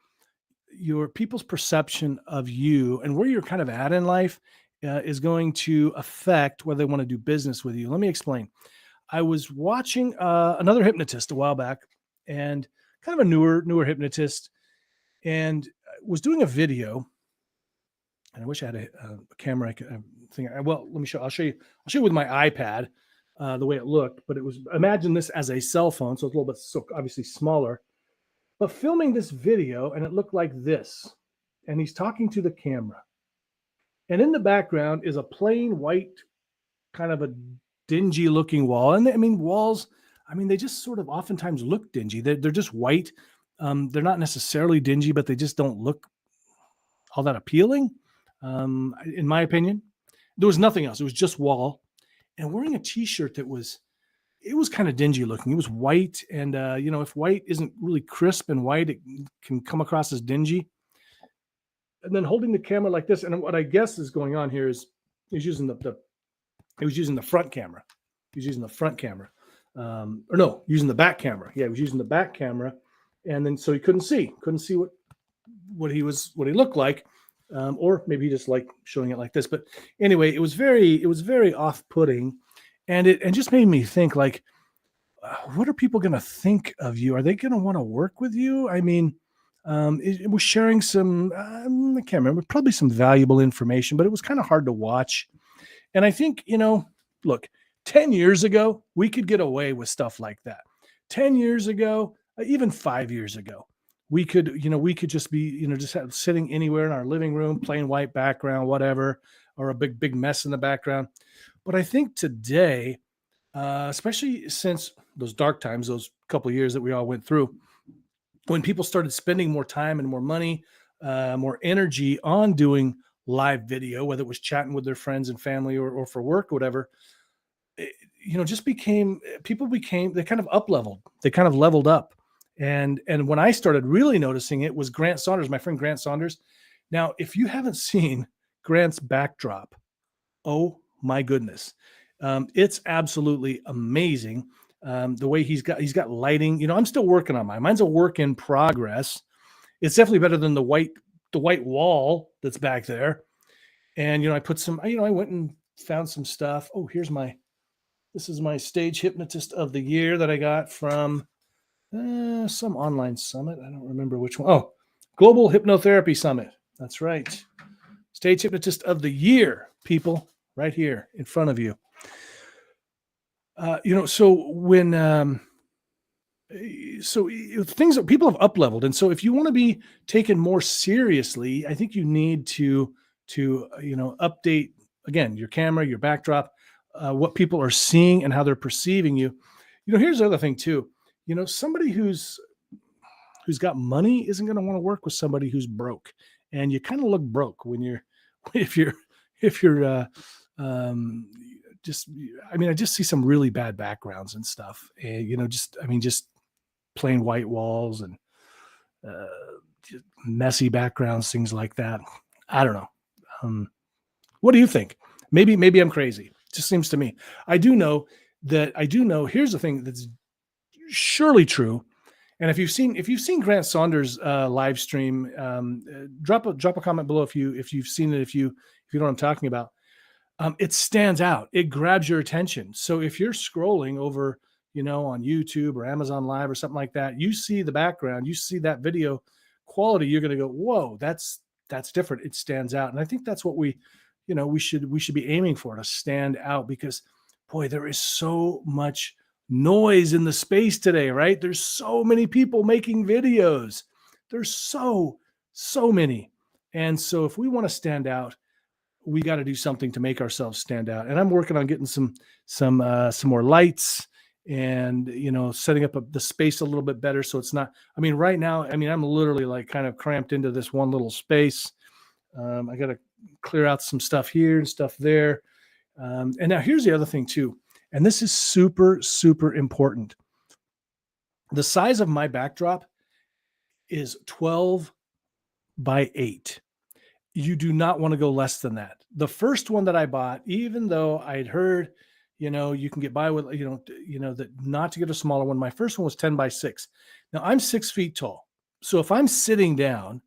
A: your people's perception of you and where you're kind of at in life is going to affect whether they want to do business with you. Let me explain. I was watching another hypnotist a while back, and kind of a newer hypnotist, and was doing a video. And I wish I had a camera. Well, let me show. I'll show you with my iPad the way it looked. But it was, imagine this as a cell phone, so it's a little bit obviously smaller. But filming this video, and it looked like this, and he's talking to the camera. And in the background is a plain white, kind of a dingy looking wall. And I mean, walls, they just sort of oftentimes look dingy. They're just white. They're not necessarily dingy, but they just don't look all that appealing. In my opinion, there was nothing else. It was just wall, and wearing a t-shirt it was kind of dingy looking. It was white. And, if white isn't really crisp and white, it can come across as dingy. And then holding the camera like this, and what I guess is going on here is he's using he was using the front camera. He was using the front camera, using the back camera. Yeah, he was using the back camera, and then so he couldn't see what he looked like, or maybe he just liked showing it like this. But anyway, it was very off-putting, and it just made me think like, what are people going to think of you? Are they going to want to work with you? It was sharing some, I can't remember, probably some valuable information, but it was kind of hard to watch. And I think, look, 10 years ago, we could get away with stuff like that. 10 years ago, even 5 years ago, we could just be, sitting anywhere in our living room, plain white background, whatever, or a big mess in the background. But I think today, especially since those dark times, those couple of years that we all went through, when people started spending more time and more money, more energy on doing live video, whether it was chatting with their friends and family or for work or whatever, people became, they kind of up-leveled. They kind of leveled up. And when I started really noticing it was Grant Saunders, my friend Grant Saunders. Now, if you haven't seen Grant's backdrop, oh my goodness. It's absolutely amazing. The way he's got lighting. I'm still working on mine. Mine's a work in progress. It's definitely better than the white wall that's back there. And I put some. I went and found some stuff. Oh, this is my stage hypnotist of the year that I got from some online summit. I don't remember which one. Oh, Global Hypnotherapy Summit. That's right. Stage hypnotist of the year, people, right here in front of you. So when things that people have up leveled, and so if you want to be taken more seriously, I think you need to update again your camera, your backdrop, what people are seeing and how they're perceiving you. Here's the other thing too. Somebody who's got money isn't going to want to work with somebody who's broke, and you kind of look broke when you're if you're I just see some really bad backgrounds and stuff, and just plain white walls and messy backgrounds, things like that. I don't know. What do you think? Maybe I'm crazy. It just seems to me. I do know. Here's the thing that's surely true. And if you've seen Grant Saunders live stream, drop a comment below if you've seen it, if you know what I'm talking about. It stands out. It grabs your attention. So if you're scrolling over, on YouTube or Amazon Live or something like that, you see the background, you see that video quality, you're going to go, whoa, that's different. It stands out. And I think that's what we should be aiming for, to stand out, because boy, there is so much noise in the space today, right? There's so many people making videos. There's so many. And so if we want to stand out, we got to do something to make ourselves stand out. And I'm working on getting some more lights and, setting up the space a little bit better. So it's not, right now, I'm literally like kind of cramped into this one little space. I got to clear out some stuff here and stuff there. And now here's the other thing too. And this is super, super important. The size of my backdrop is 12 by 8. You do not want to go less than that. The first one that I bought, even though I'd heard, you can get by with, that not to get a smaller one. My first one was 10 by 6. Now I'm 6 feet tall. So if I'm sitting down,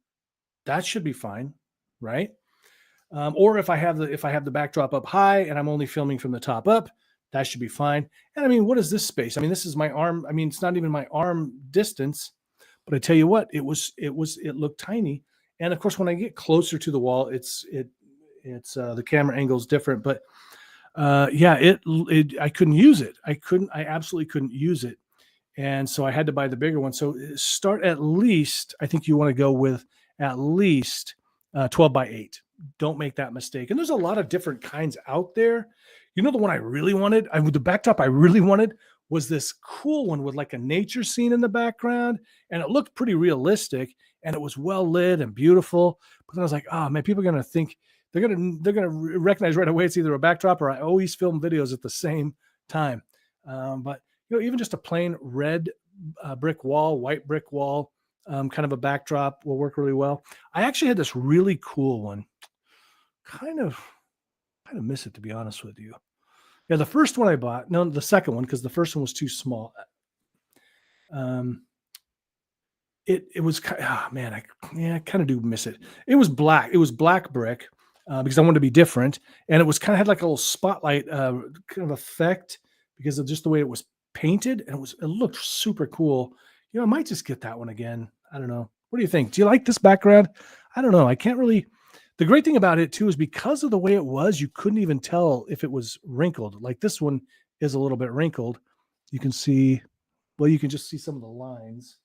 A: that should be fine, right? Or if I have the backdrop up high and I'm only filming from the top up, that should be fine. And what is this space? This is my arm. It's not even my arm distance, but I tell you what, it looked tiny. And of course, when I get closer to the wall, it's the camera angle is different. But I couldn't use it. I absolutely couldn't use it. And so I had to buy the bigger one. So start at least, I think you want to go with at least 12 by 8. Don't make that mistake. And there's a lot of different kinds out there. The one I really wanted, the backdrop I really wanted was this cool one with like a nature scene in the background. And it looked pretty realistic and it was well lit and beautiful. But then I was like, oh man, people are going to think, they're going to recognize right away it's either a backdrop or I always film videos at the same time. But even just a plain red brick wall, white brick wall, kind of a backdrop will work really well. I actually had this really cool one. Kind of miss it, to be honest with you. Yeah, the first one I bought, no, the second one, because the first one was too small. It was, man, I kind of do miss it. It was black. It was black brick because I wanted to be different, and it was kind of had like a little spotlight kind of effect because of just the way it was painted, and it looked super cool. I might just get that one again. I don't know. What do you think? Do you like this background? I don't know. I can't really. The great thing about it too is because of the way it was, you couldn't even tell if it was wrinkled. Like this one is a little bit wrinkled. You can see, you can just see some of the lines.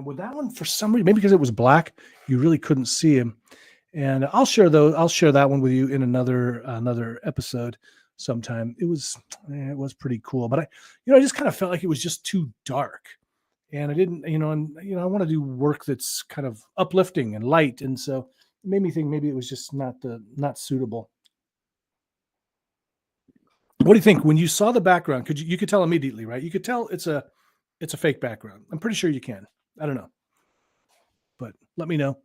A: With that one, for some reason, maybe because it was black, you really couldn't see him. And I'll share that one with you in another episode sometime. It was pretty cool, but I just kind of felt like it was just too dark. And I didn't, I want to do work that's kind of uplifting and light. And so it made me think maybe it was just not suitable. What do you think when you saw the background? You could tell immediately, right? You could tell it's a fake background. I'm pretty sure you can. I don't know, but let me know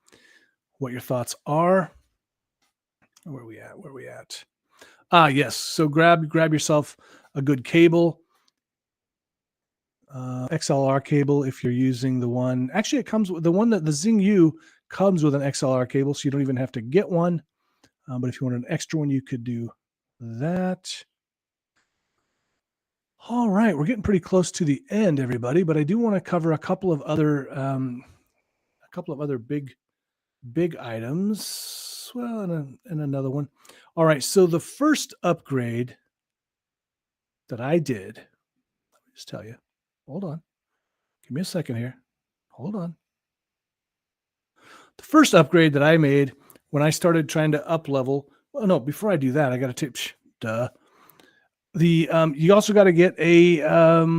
A: what your thoughts are. Where are we at? Yes. So grab yourself a good cable, XLR cable if you're using the one. Actually, it comes with the one that the Zing U comes with an XLR cable, so you don't even have to get one. But if you want an extra one, you could do that. All right, we're getting pretty close to the end, everybody. But I do want to cover a couple of other big items. Well, and another one. All right. So the first upgrade that I did, let me just tell you. Hold on. Give me a second here. Hold on. The first upgrade that I made when I started trying to up level. Well, no, before I do that, I got to tip. Duh. You also got to get a well,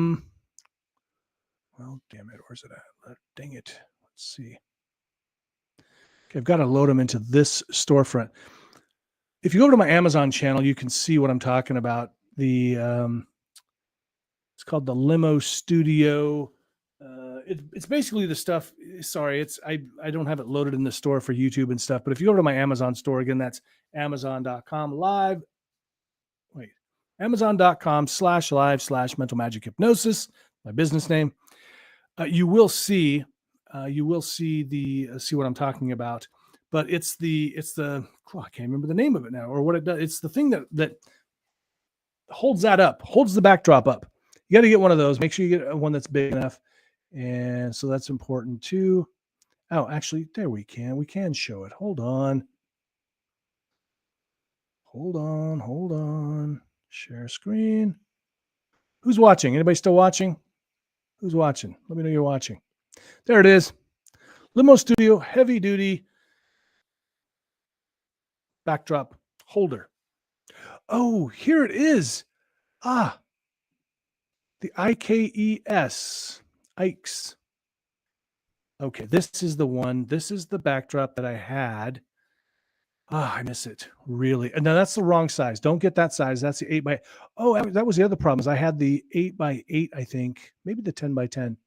A: damn it, where's it at? Dang it. Let's see. Okay, I've got to load them into this storefront. If you go to my Amazon channel, you can see what I'm talking about. It's called the Limo Studio. It's basically the stuff. Sorry, I don't have it loaded in the store for YouTube and stuff. But if you go to my Amazon store, again, that's Amazon.com live. Wait, Amazon.com/live/mental magic hypnosis, my business name. You will see see what I'm talking about. But it's the I can't remember the name of it now or what it does. It's the thing that holds that up, holds the backdrop up. You got to get one of those. Make sure you get one that's big enough. And so that's important too. Oh, actually, there we can show it. Hold on. Share screen. Who's watching? Anybody still watching? Who's watching? Let me know you're watching. There it is. Limo Studio heavy duty backdrop holder. Oh, here it is. The IKES. Ikes. Okay, this is the one. This is the backdrop that I had. I miss it really. And now that's the wrong size. Don't get that size. That's the 8 by. Oh, that was the other problem. Is I had the 8 by 8. I think maybe the 10 by 10.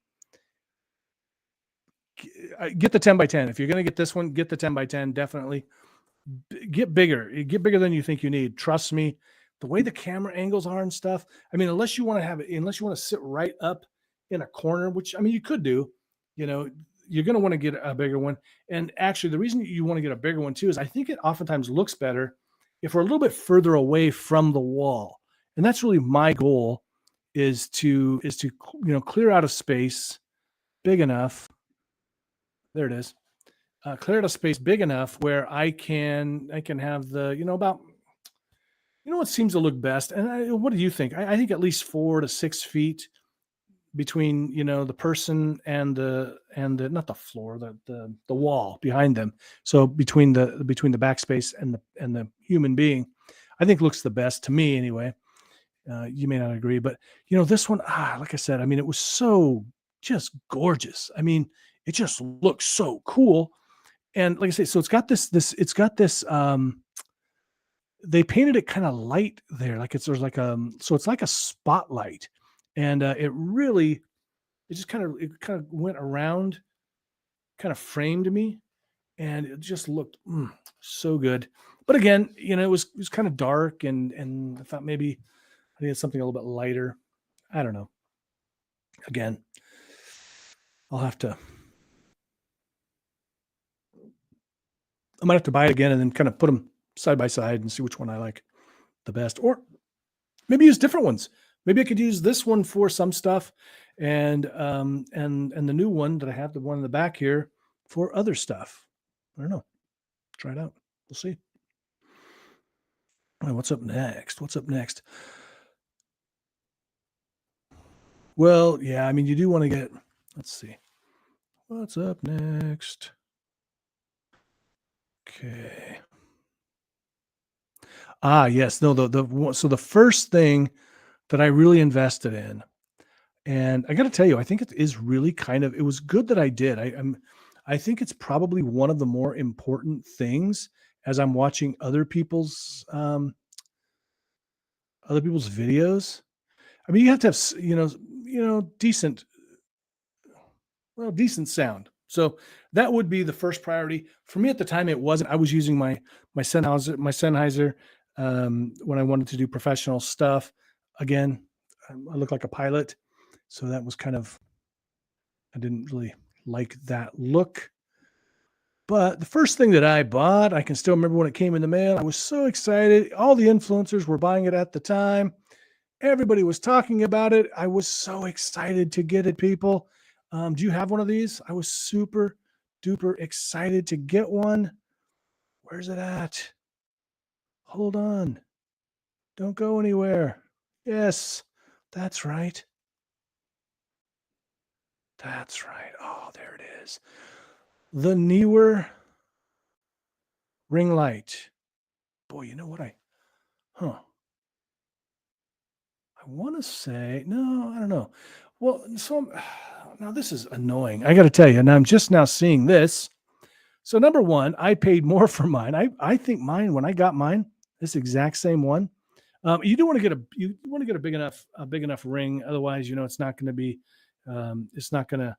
A: Get the 10 by 10. If you're going to get this one, get the 10 by 10. Definitely get bigger. Get bigger than you think you need. Trust me. The way the camera angles are and stuff. I mean, unless you want to sit right up in a corner, which I mean you could do. You're going to want to get a bigger one. And actually, the reason you want to get a bigger one too is I think it oftentimes looks better if we're a little bit further away from the wall. And that's really my goal is to clear out a space big enough. There it is. Clear out a space big enough where I can have the about what seems to look best. And what do you think? I think at least 4 to 6 feet between the person and the not the floor, the wall behind them. So between the backspace and the human being, I think looks the best to me anyway. You may not agree, but this one, like I said, I mean, it was so just gorgeous. I mean, it just looks so cool. And like I say, so it's got this they painted it kind of light there. Like it's like a spotlight. And it just kind of went around, kind of framed me, and it just looked so good. But again, it was kind of dark, and I thought maybe I needed something a little bit lighter. I don't know. Again, I might have to buy it again and then kind of put them side by side and see which one I like the best, or maybe use different ones. Maybe I could use this one for some stuff, and the new one that I have, the one in the back here, for other stuff. I don't know. Try it out. We'll see. All right, what's up next? Well, yeah, I mean, you do want to get. Let's see. What's up next? Okay. Yes. No, so the first thing that I really invested in, and I got to tell you, I think it is really it was good that I did. I think it's probably one of the more important things as I'm watching other people's videos. I mean, you have to have, decent sound. So that would be the first priority for me at the time. It wasn't. I was using my Sennheiser when I wanted to do professional stuff. Again, I look like a pilot. So that was kind of, I didn't really like that look. But the first thing that I bought, I can still remember when it came in the mail. I was so excited. All the influencers were buying it at the time. Everybody was talking about it. I was so excited to get it, people. Do you have one of these? I was super duper excited to get one. Where's it at? Hold on. Don't go anywhere. Yes, that's right. That's right. Oh, there it is. The Neewer ring light. Boy, you know what I want to say, no, I don't know. Well, so now this is annoying. I got to tell you, and I'm just now seeing this. So number one, I paid more for mine. I think mine, when I got mine, this exact same one. You do want to get a big enough ring. Otherwise, it's not going to be, it's not going to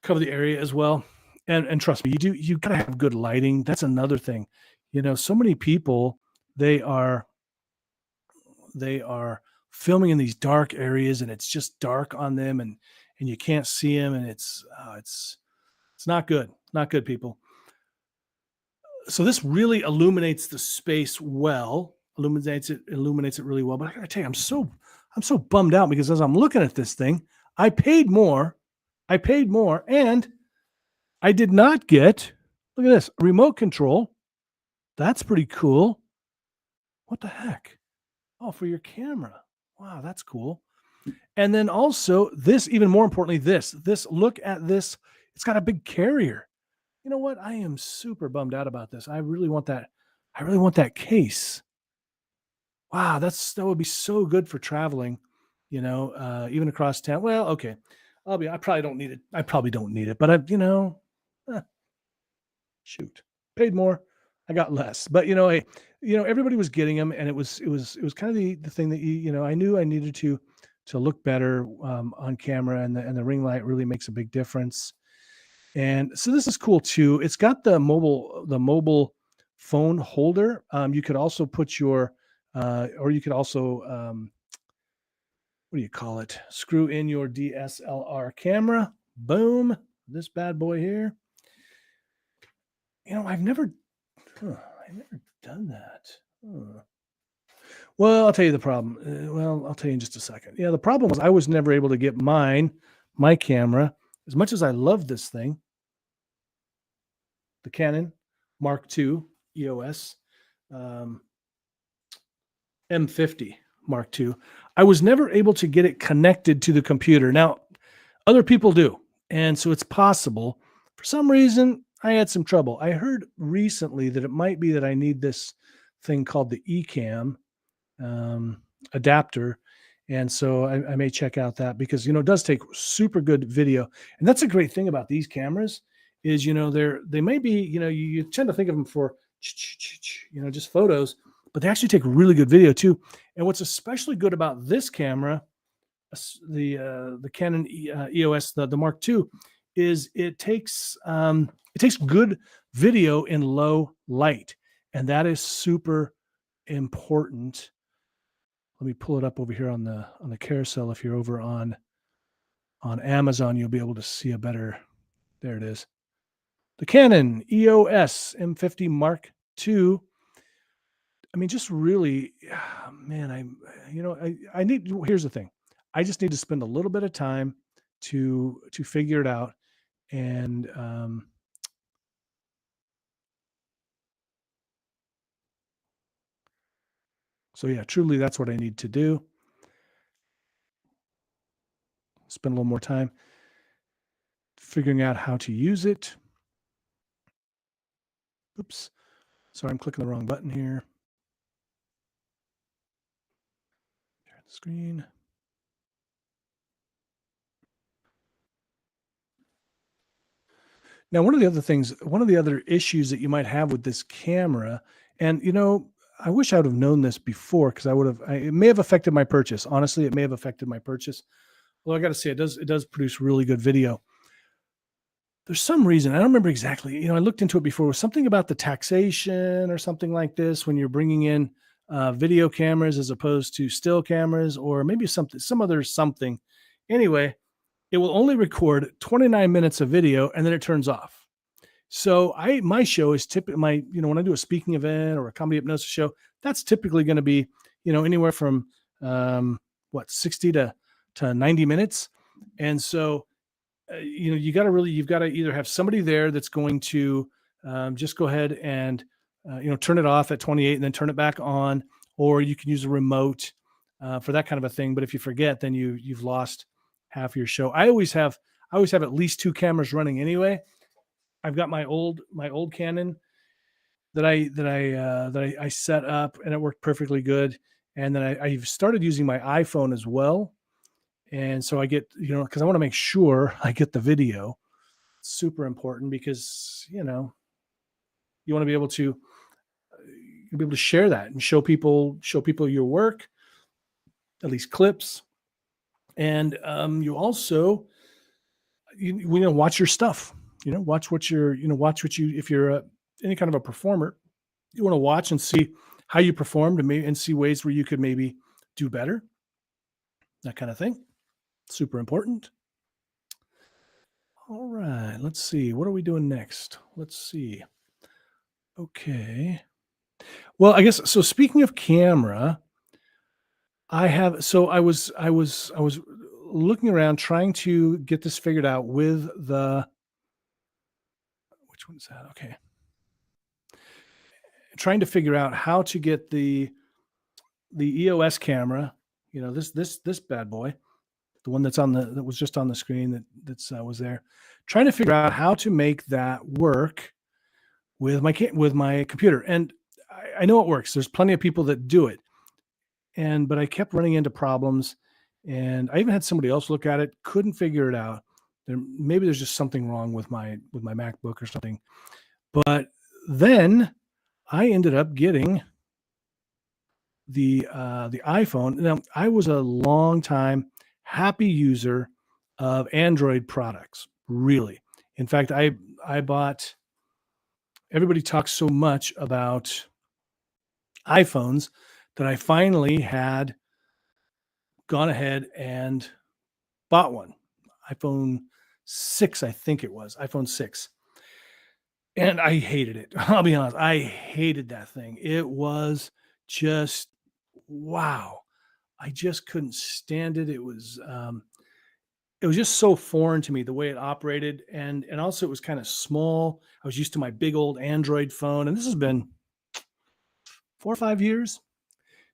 A: cover the area as well. And trust me, you got to have good lighting. That's another thing. So many people, they are filming in these dark areas, and it's just dark on them, and you can't see them, and it's not good. Not good, people. So this really illuminates the space well, illuminates it really well. But I gotta tell you, I'm so bummed out because as I'm looking at this thing, I paid more, and I did not get, look at this, a remote control. That's pretty cool. What the heck? Oh, for your camera. Wow, that's cool. And then also this, even more importantly, this, look at this. It's got a big carrier. You know what? I am super bummed out about this. I really want that case. Wow, that would be so good for traveling, even across town. Well, okay. I probably don't need it. But shoot, paid more, I got less. But everybody was getting them, and it was kind of the thing that I knew I needed to look better on camera, and the ring light really makes a big difference. And so this is cool too. It's got the mobile phone holder. You could also put your, or you could also, what do you call it? Screw in your DSLR camera. Boom. This bad boy here. I've never done that. Well, I'll tell you the problem. I'll tell you in just a second. Yeah, the problem was I was never able to get my camera, as much as I love this thing, the Canon Mark II EOS M50 Mark II. I was never able to get it connected to the computer. Now, other people do, and so it's possible. For some reason, I had some trouble. I heard recently that it might be that I need this thing called the eCam adapter. And so I may check out that because, it does take super good video. And that's a great thing about these cameras is, they may be, you tend to think of them for, just photos, but they actually take really good video too. And what's especially good about this camera, the Canon EOS, the Mark II, is it takes good video in low light. And that is super important. Let me pull it up over here on the carousel. If you're over on Amazon, you'll be able to see a better. There it is. The Canon EOS M50 Mark II. I mean, just really, man, I need, here's the thing. I just need to spend a little bit of time to figure it out. And, so yeah, truly that's what I need to do. Spend a little more time figuring out how to use it. Oops. Sorry, I'm clicking the wrong button here. Share the screen. Now, one of the other issues that you might have with this camera, and I wish I would have known this before because it may have affected my purchase. Honestly, it may have affected my purchase. Well, I got to say, it does produce really good video. there's some reason, I don't remember exactly, I looked into it before, it was something about the taxation or something like this when you're bringing in video cameras as opposed to still cameras, or maybe some other something. Anyway, it will only record 29 minutes of video and then it turns off. So my show is typically when I do a speaking event or a comedy hypnosis show, that's typically going to be, anywhere from 60 to 90 minutes. And so, you've got to either have somebody there that's going to just go ahead and, turn it off at 28 and then turn it back on, or you can use a remote for that kind of a thing. But if you forget, then you've lost half your show. I always have at least two cameras running anyway. I've got my old Canon that I set up, and it worked perfectly good. And then I've started using my iPhone as well. And so I get, because I want to make sure I get the video. It's super important because, you want to be able to share that and show people your work, at least clips. And you also, watch your stuff, watch what if you're any kind of a performer, you want to watch and see how you performed and see ways where you could maybe do better, that kind of thing. Super important. All right, let's see. What are we doing next? Let's see. Okay. Well, I guess so. Speaking of camera, I was looking around trying to get this figured out with which one's that? Okay. Trying to figure out how to get the EOS camera, this bad boy, the one that was just on the screen that was there, trying to figure out how to make that work with my computer. And I know it works. There's plenty of people that do it. But I kept running into problems, and I even had somebody else look at it, couldn't figure it out. Maybe there's just something wrong with my MacBook or something. But then I ended up getting the iPhone. Now, I was a long time happy user of Android products, really. In fact, I bought, everybody talks so much about iPhones that I finally had gone ahead and bought one. iPhone 6, I think it was, iPhone 6. And I hated it. I'll be honest. I hated that thing. It was just, wow. I just couldn't stand it. It was just so foreign to me, the way it operated. And also it was kind of small. I was used to my big old Android phone. And this has been 4 or 5 years.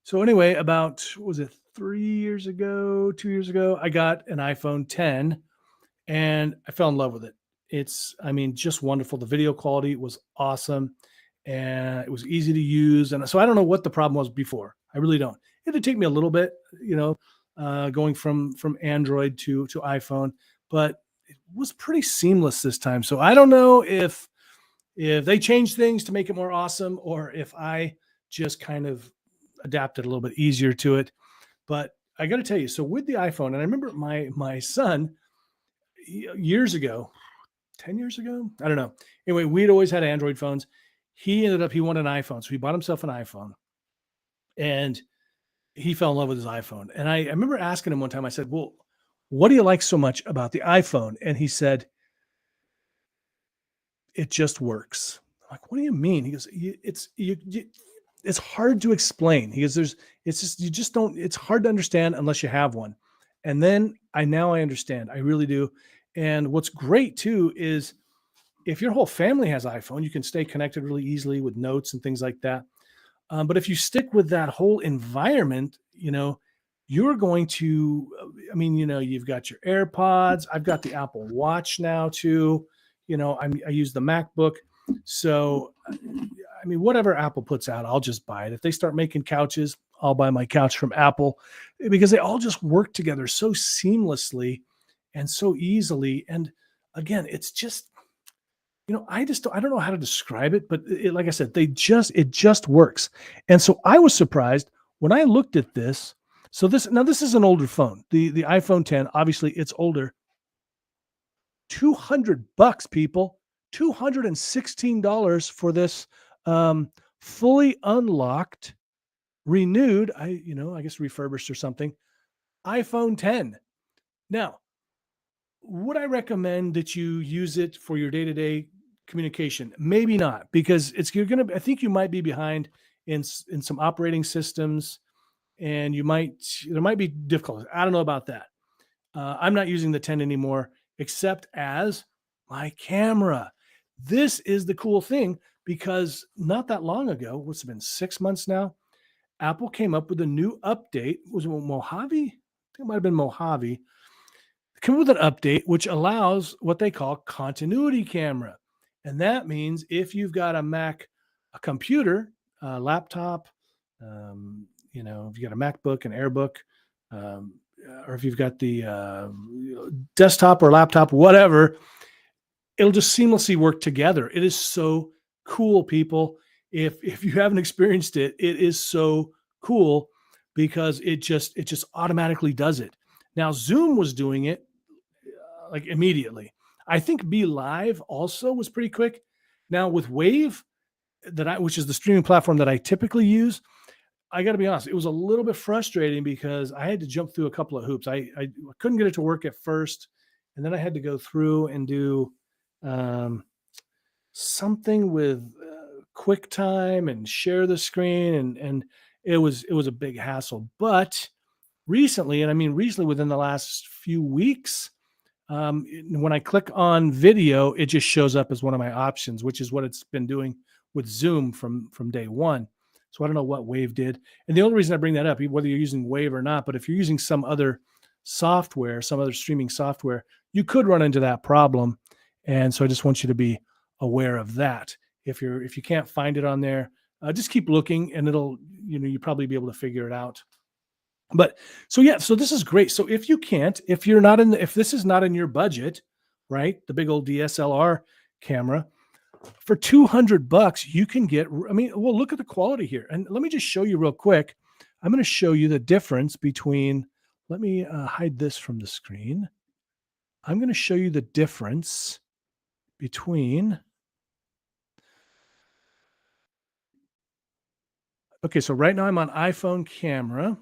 A: So anyway, about, 2 years ago, I got an iPhone 10 and I fell in love with it. It's, just wonderful. The video quality was awesome and it was easy to use. And so I don't know what the problem was before. I really don't. It did take me a little bit, going from Android to iPhone, but it was pretty seamless this time. So I don't know if they changed things to make it more awesome or if I just kind of adapted a little bit easier to it. But I got to tell you, so with the iPhone, and I remember my son years ago, 10 years ago, I don't know. Anyway, we'd always had Android phones. He wanted an iPhone. So he bought himself an iPhone and he fell in love with his iPhone. And I remember asking him one time, I said, well, what do you like so much about the iPhone? And he said, it just works. I'm like, what do you mean? He goes, it's hard to explain. He goes, it's hard to understand unless you have one. And then now I understand. I really do. And what's great too is if your whole family has iPhone, you can stay connected really easily with notes and things like that. But if you stick with that whole environment, you're going to, you've got your AirPods. I've got the Apple Watch now too. I use the MacBook. So, whatever Apple puts out, I'll just buy it. If they start making couches, I'll buy my couch from Apple because they all just work together so seamlessly and so easily. And again, it's just, I don't know how to describe it, but like I said, it just works. And so I was surprised when I looked at this. So this is an older phone, the iPhone 10, obviously it's older. $200, people. $216 for this fully unlocked, renewed, I guess refurbished or something, iPhone 10. Now, would I recommend that you use it for your day-to-day communication? Maybe not, because I think you might be behind in some operating systems, and there might be difficulties. I don't know about that. I'm not using the 10 anymore, except as my camera. This is the cool thing, because not that long ago, what's it been, 6 months now, Apple came up with a new update. Was it Mojave? I think it might have been Mojave. Come with an update which allows what they call continuity camera. And that means if you've got a Mac, a computer, a laptop, if you got a MacBook, an AirBook, um, or if you've got the desktop or laptop, whatever, it'll just seamlessly work together. It is so cool, people. If you haven't experienced it, it is so cool, because it just automatically does it. Now, Zoom was doing it like immediately. I think Be Live also was pretty quick. Now with Wave, which is the streaming platform that I typically use, I got to be honest, it was a little bit frustrating because I had to jump through a couple of hoops. I couldn't get it to work at first, and then I had to go through and do um, something with QuickTime and share the screen, and it was a big hassle. But recently, and I mean recently, within the last few weeks, when I click on video, it just shows up as one of my options, which is what it's been doing with Zoom from day one. So I don't know what Wave did. And the only reason I bring that up, whether you're using Wave or not, but if you're using some other software, some other streaming software, you could run into that problem. And so I just want you to be aware of that. If you can't find it on there, just keep looking, and you'll probably be able to figure it out. But so this is great. So if if this is not in your budget, right? The big old DSLR camera for $200, you can get, well, look at the quality here. And let me just show you real quick. I'm going to show you the difference between, let me hide this from the screen. I'm going to show you the difference between, okay, so right now I'm on iPhone camera.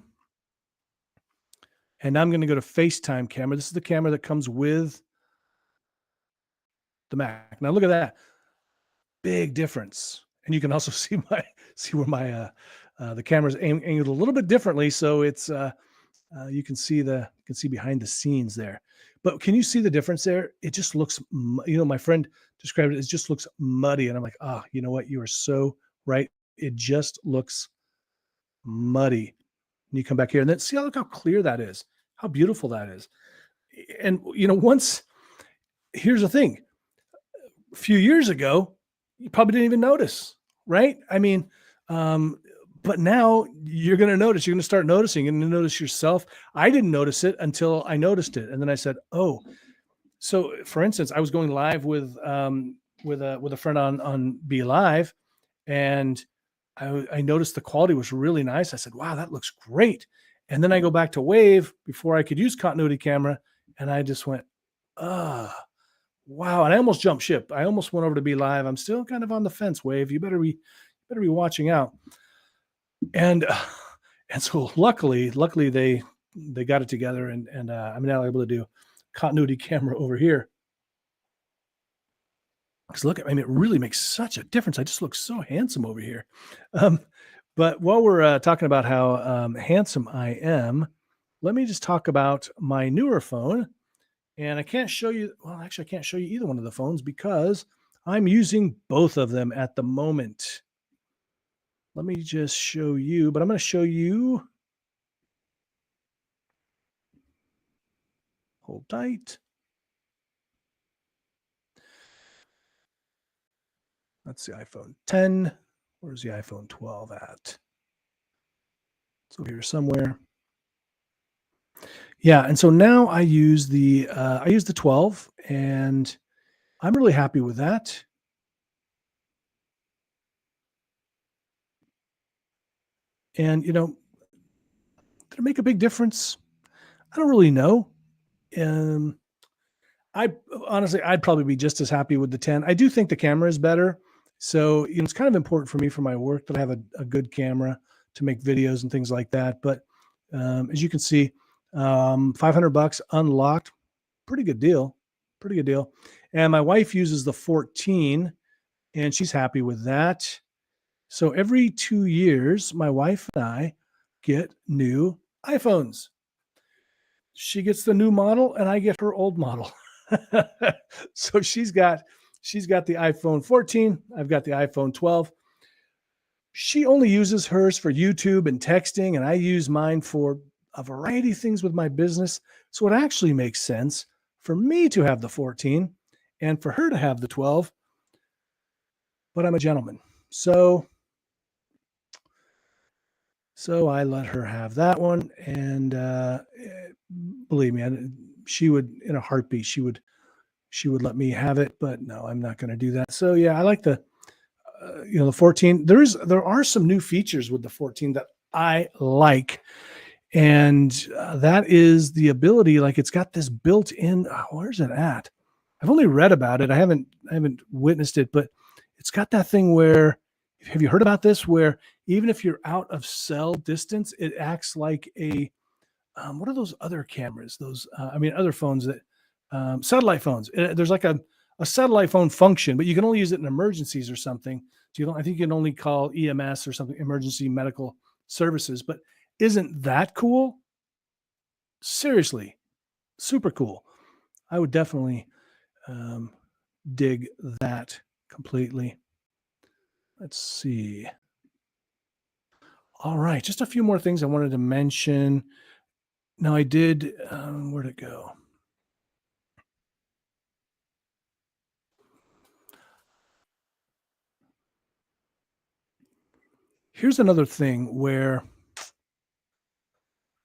A: And I'm going to go to FaceTime camera. This is the camera that comes with the Mac. Now look at that. Big difference. And you can also see where my the camera's angled a little bit differently, so it's you can see behind the scenes there. But can you see the difference there? It just looks, my friend described it. It just looks muddy, and I'm like, you know what? You are so right. It just looks muddy. And you come back here, and then look how clear that is, how beautiful that is. And here's the thing: a few years ago, you probably didn't even notice, right? I mean, but now you're going to notice. You're going to start noticing, and notice yourself. I didn't notice it until I noticed it, and then I said, "Oh." So, for instance, I was going live with a friend on Be Live, and I noticed the quality was really nice. I said, "Wow, that looks great." And then I go back to Wave before I could use continuity camera, and I just went, "Ah." Wow. And I almost jumped ship. I almost went over to Be Live. I'm still kind of on the fence, Wave. You better be watching out. And so luckily they got it together, and I'm now able to do continuity camera over here. Because it really makes such a difference. I just look so handsome over here. But while we're talking about how handsome I am, let me just talk about my newer phone. And I can't show you, well, actually, I can't show you either one of the phones because I'm using both of them at the moment. Let me just show you, but I'm going to show you. Hold tight. That's the iPhone 10. Where's the iPhone 12 at? It's over here somewhere. Yeah, and so now I use the 12, and I'm really happy with that. And did it make a big difference? I don't really know. I honestly, I'd probably be just as happy with the 10. I do think the camera is better. So, it's kind of important for me for my work that I have a good camera to make videos and things like that. But as you can see, $500 unlocked, pretty good deal, pretty good deal. And my wife uses the 14 and she's happy with that. So every 2 years, my wife and I get new iPhones. She gets the new model and I get her old model. So she's got the iPhone 14, I've got the iPhone 12. She only uses hers for YouTube and texting, and I use mine for a variety of things with my business. So it actually makes sense for me to have the 14 and for her to have the 12, but I'm a gentleman. So so I let her have that one, and believe me, she would in a heartbeat. She would let me have it, but no, I'm not going to do that. So yeah, I like the 14. There are some new features with the 14 that I like, and that is the ability. Like it's got this built-in. Where's it at? I've only read about it. I haven't witnessed it, but it's got that thing where. Have you heard about this? Where even if you're out of cell distance, it acts like a what are those other cameras? Those other phones that satellite phones. There's like a satellite phone function, but you can only use it in emergencies or something. So you don't. I think you can only call EMS or something, emergency medical services. But isn't that cool? Seriously, super cool. I would definitely um, dig that completely. Let's see. All right, just a few more things I wanted to mention. Now I did. Where'd it go? Here's another thing where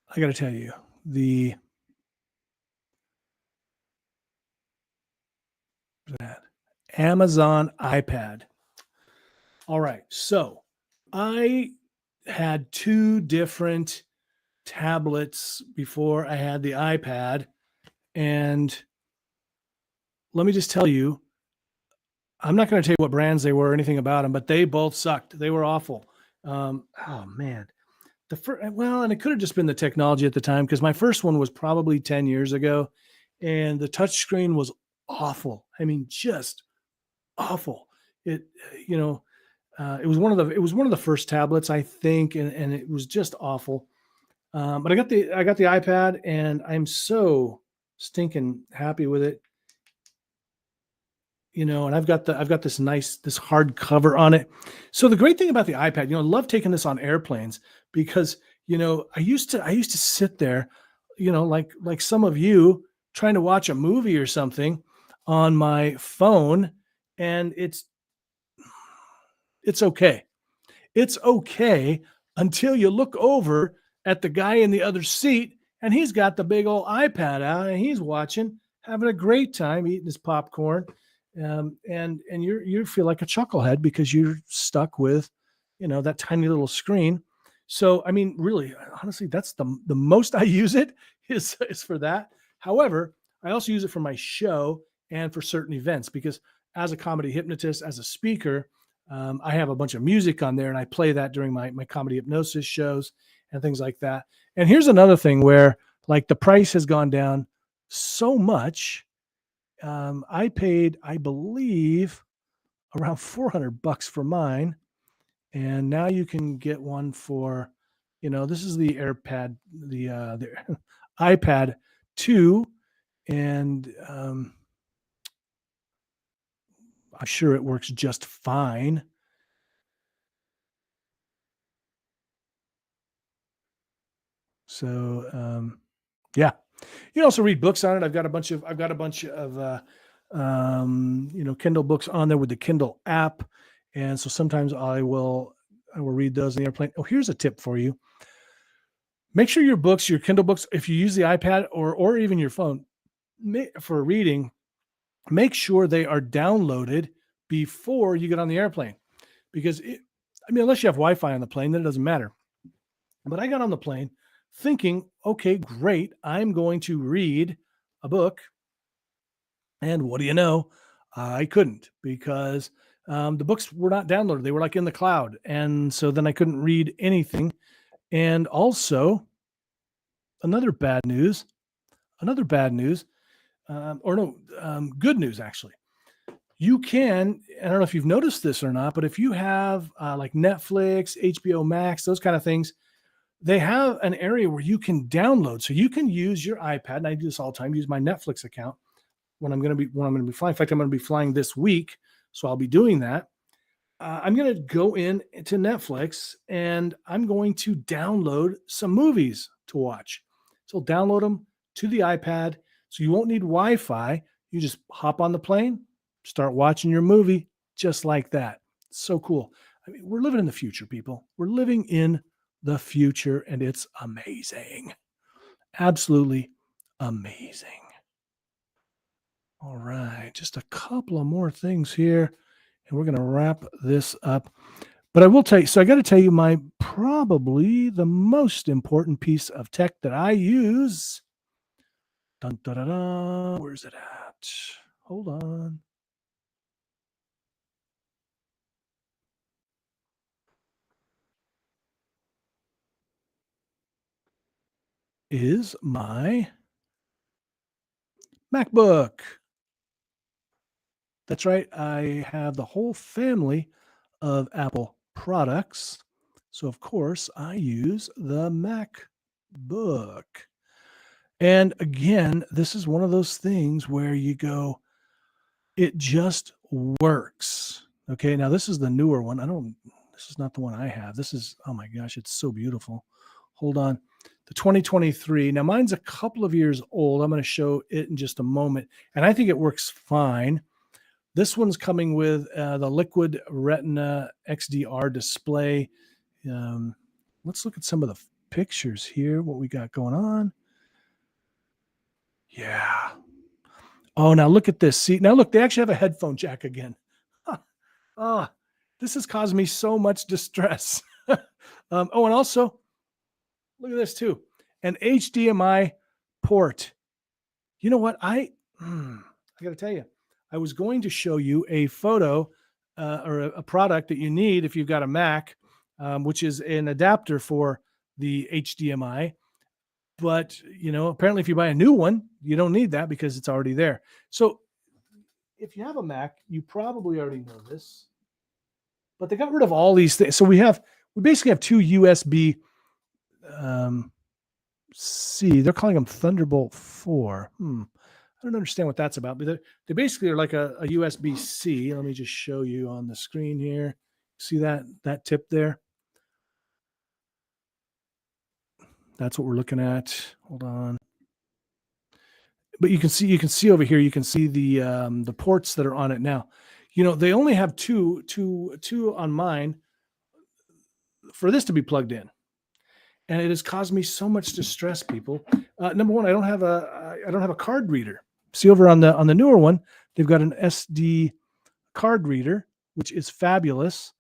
A: I got to tell you the that Amazon iPad. All right, so I had two different tablets before I had the iPad, and let me just tell you, I'm not going to tell you what brands they were or anything about them, but they both sucked. They were awful. Oh man, and it could have just been the technology at the time because my first one was probably 10 years ago, and the touch screen was awful. I mean, just awful. It, you know, it was one of the first tablets I think, and it was just awful. But I got the iPad, and I'm so stinking happy with it. And I've got this hard cover on it. So the great thing about the iPad, I love taking this on airplanes because I used to sit there, like some of you trying to watch a movie or something on my phone, and it's okay. It's okay until you look over at the guy in the other seat and he's got the big old iPad out and he's watching, having a great time eating his popcorn. And you feel like a chucklehead because you're stuck with, that tiny little screen. So, I mean, really, honestly, that's the most I use it is for that. However, I also use it for my show and for certain events because as a comedy hypnotist, as a speaker, I have a bunch of music on there and I play that during my comedy hypnosis shows and things like that. And here's another thing where like the price has gone down so much. I paid, I believe, around $400 for mine, and now you can get one for, this is the AirPad, the iPad 2, and I'm sure it works just fine. So yeah, you can also read books on it. I've got a bunch of Kindle books on there with the Kindle app, and so sometimes I will read those in the airplane. Oh, here's a tip for you: make sure your Kindle books, if you use the iPad or even your phone for reading, make sure they are downloaded before you get on the airplane, because unless you have Wi-Fi on the plane, then it doesn't matter. But I got on the plane thinking, okay, great, I'm going to read a book And what do you know? I couldn't because the books were not downloaded. They were like in the cloud. And so then I couldn't read anything. And also, another bad news, another bad news, or no, good news actually. You can, I don't know if you've noticed this or not, but if you have like Netflix, HBO Max, those kind of things, they have an area where you can download. So you can use your iPad, and I do this all the time, use my Netflix account when I'm going to be flying. In fact, I'm going to be flying this week, so I'll be doing that. I'm going to go in to Netflix and I'm going to download some movies to watch. So download them to the iPad. So you won't need Wi-Fi. You just hop on the plane, start watching your movie just like that. So cool. I mean, we're living in the future, people. We're living in the future, and it's amazing. Absolutely amazing. All right, just a couple of more things here, and we're going to wrap this up. But I will tell you, so I got to tell you my probably the most important piece of tech that I use. Dun, dun, dun, dun. Where's it at? Hold on. Is my MacBook. That's right. I have the whole family of Apple products. So, of course, I use the MacBook. And again, this is one of those things where you go, it just works. Okay. Now, this is the newer one. This is not the one I have. This is, oh my gosh, it's so beautiful. Hold on. The 2023. Now, mine's a couple of years old. I'm going to show it in just a moment. And I think it works fine. This one's coming with the Liquid Retina XDR display. Let's look at some of the pictures here, what we got going on. Yeah. Oh, now look at this. See, now look, they actually have a headphone jack again. Oh, this has caused me so much distress. And also, look at this too. An HDMI port. You know what? I got to tell you, I was going to show you a photo or a product that you need if you've got a Mac, which is an adapter for the HDMI. But, apparently if you buy a new one, you don't need that because it's already there. So if you have a Mac, you probably already know this, but they got rid of all these things. So we basically have two USB C. They're calling them Thunderbolt 4. I don't understand what that's about, but they basically are like a USB C. Let me just show you on the screen here. See that tip there? That's what we're looking at. Hold on. But you can see over here, you can see the ports that are on it now. They only have two on mine for this to be plugged in. And it has caused me so much distress, people. Number one, I don't have a card reader. See over on the newer one, they've got an SD card reader, which is fabulous.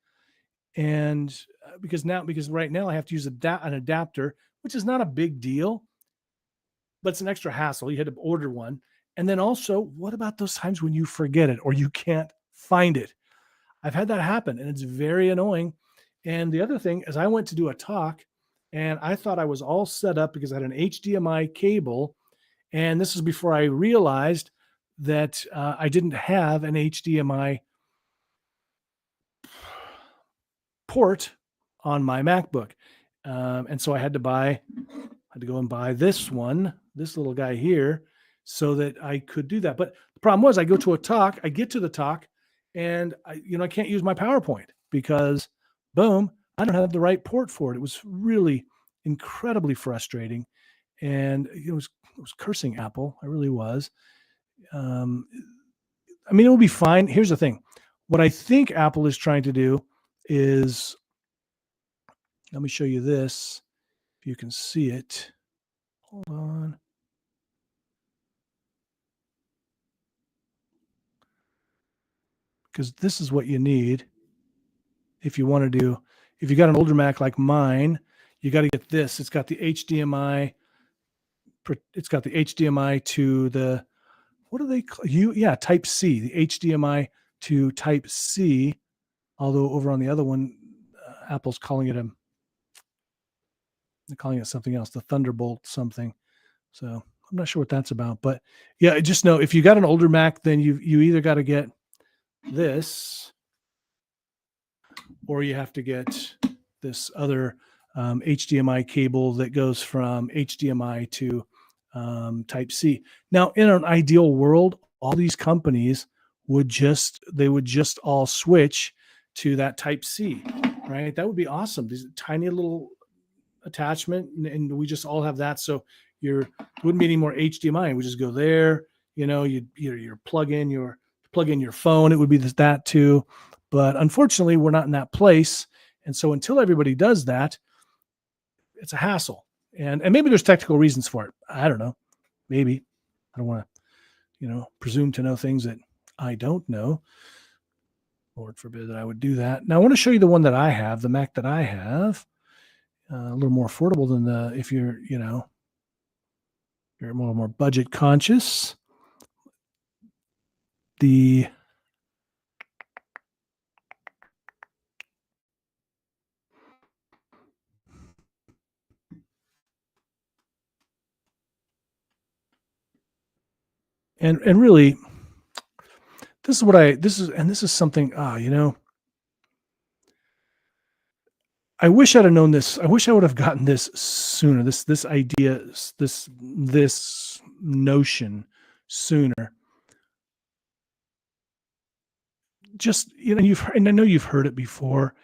A: And because right now I have to use an adapter, which is not a big deal, but it's an extra hassle. You had to order one. And then also, what about those times when you forget it or you can't find it? I've had that happen, and it's very annoying. And the other thing is I went to do a talk, and I thought I was all set up because I had an HDMI cable. And this is before I realized that I didn't have an HDMI port on my MacBook. And so I had to go and buy this little guy here, so that I could do that. But the problem was I go to a talk, I get to the talk, and I can't use my PowerPoint because boom, I don't have the right port for it. It was really incredibly frustrating. And it was cursing Apple. I really was. It will be fine. Here's the thing. What I think Apple is trying to do is, let me show you this. If you can see it. Hold on. Because this is what you need if you want to do, if you got an older Mac like mine, you got to get this. It's got the HDMI to what do they call you? Yeah, Type C, the HDMI to Type C. Although over on the other one, Apple's calling it they're calling it something else, the Thunderbolt something. So I'm not sure what that's about, but yeah, just know if you got an older Mac, then you either got to get this, or you have to get this other HDMI cable that goes from HDMI to Type C. Now, in an ideal world, all these companies would just all switch to that Type C, right? That would be awesome. These tiny little attachment, and we just all have that. So there wouldn't be any more HDMI. We just go there. You plug in your phone. It would be that too. But unfortunately, we're not in that place. And so until everybody does that, it's a hassle. And maybe there's technical reasons for it. I don't know. Maybe. I don't want to, presume to know things that I don't know. Lord forbid that I would do that. Now I want to show you the one that I have, the Mac that I have. A little more affordable than if you're a little more budget conscious. And really, this is something, I wish I'd have known this. I wish I would have gotten this sooner. This idea, this notion sooner. Just, and I know you've heard it before,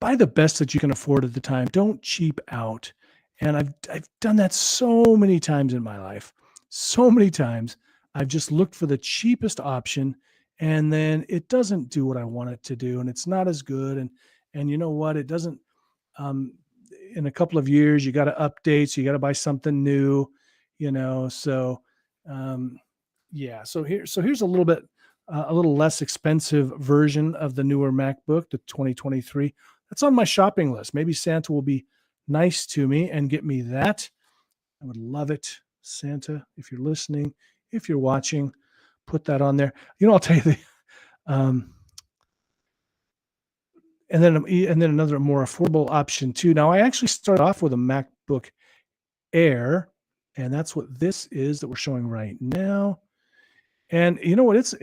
A: buy the best that you can afford at the time. Don't cheap out. And I've done that so many times in my life. So many times I've just looked for the cheapest option, and then it doesn't do what I want it to do, and it's not as good. And you know what? It doesn't. In a couple of years, you got to update. So you got to buy something new. So yeah. So here's a little bit. A little less expensive version of the newer MacBook, the 2023. That's on my shopping list. Maybe Santa will be nice to me and get me that. I would love it. Santa, if you're listening, if you're watching, put that on there. I'll tell you and then another more affordable option too. Now, I actually started off with a MacBook Air, and that's what this is that we're showing right now. And you know what? It's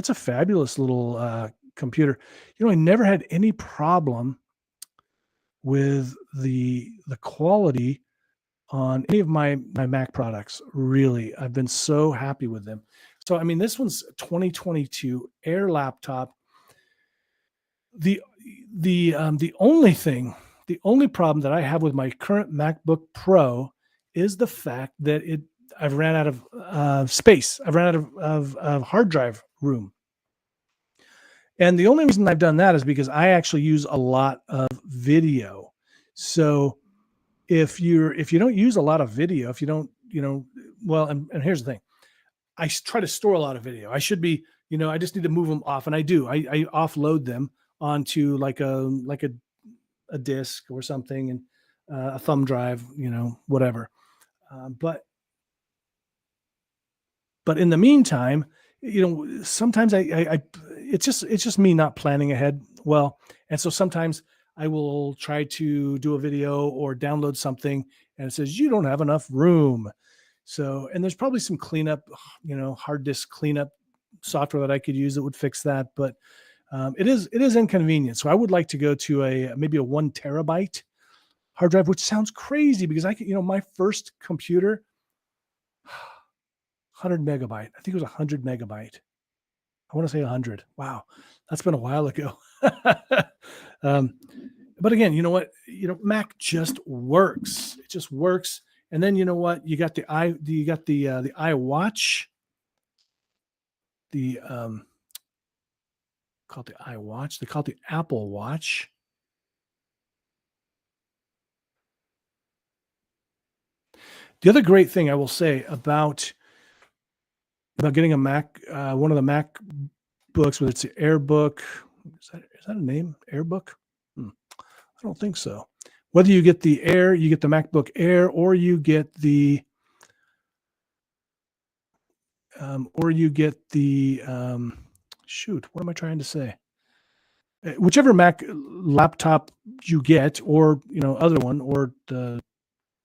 A: a fabulous little computer. I never had any problem with the quality on any of my Mac products. Really, I've been so happy with them. So I mean, this one's 2022 Air laptop. The only problem that I have with my current MacBook Pro is the fact that I've ran out of space. I've ran out of hard drive room. And the only reason I've done that is because I actually use a lot of video. So if you don't use a lot of video, if you don't, well, and here's the thing, I try to store a lot of video. I should be, I just need to move them off, and I do. I offload them onto like a disk or something, and a thumb drive, whatever. But in the meantime, sometimes it's just me not planning ahead well. And so sometimes I will try to do a video or download something, and it says, you don't have enough room. So, and there's probably some cleanup, hard disk cleanup software that I could use that would fix that. But it is inconvenient. So I would like to go to maybe a 1 terabyte hard drive, which sounds crazy because I could, my first computer, 100 megabyte. I think it was 100 megabyte. I want to say 100. Wow. That's been a while ago. But again, you know what? Mac just works. It just works. And then you know what? You got the iWatch. Called the iWatch. They call it the Apple Watch. The other great thing I will say about getting a Mac, one of the Mac books, whether it's the AirBook, is that a name? AirBook? I don't think so. Whether you get the Air, you get the MacBook Air, or you get the or you get the, shoot, what am I trying to say? Whichever Mac laptop you get, or, other one, or the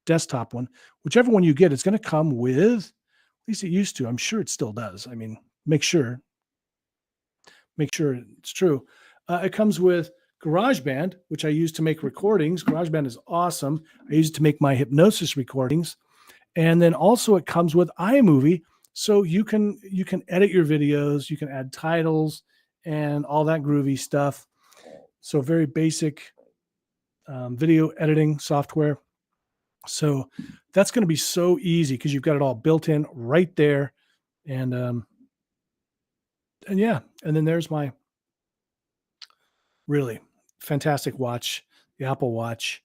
A: desktop one, whichever one you get, it's going to come with, at least it used to. I'm sure it still does. I mean, make sure it's true. It comes with GarageBand, which I use to make recordings. GarageBand is awesome. I use it to make my hypnosis recordings. And then also it comes with iMovie, so you can edit your videos, you can add titles and all that groovy stuff. So very basic video editing software. So that's going to be so easy because you've got it all built in right there. And yeah, and then there's my really fantastic watch, the Apple Watch.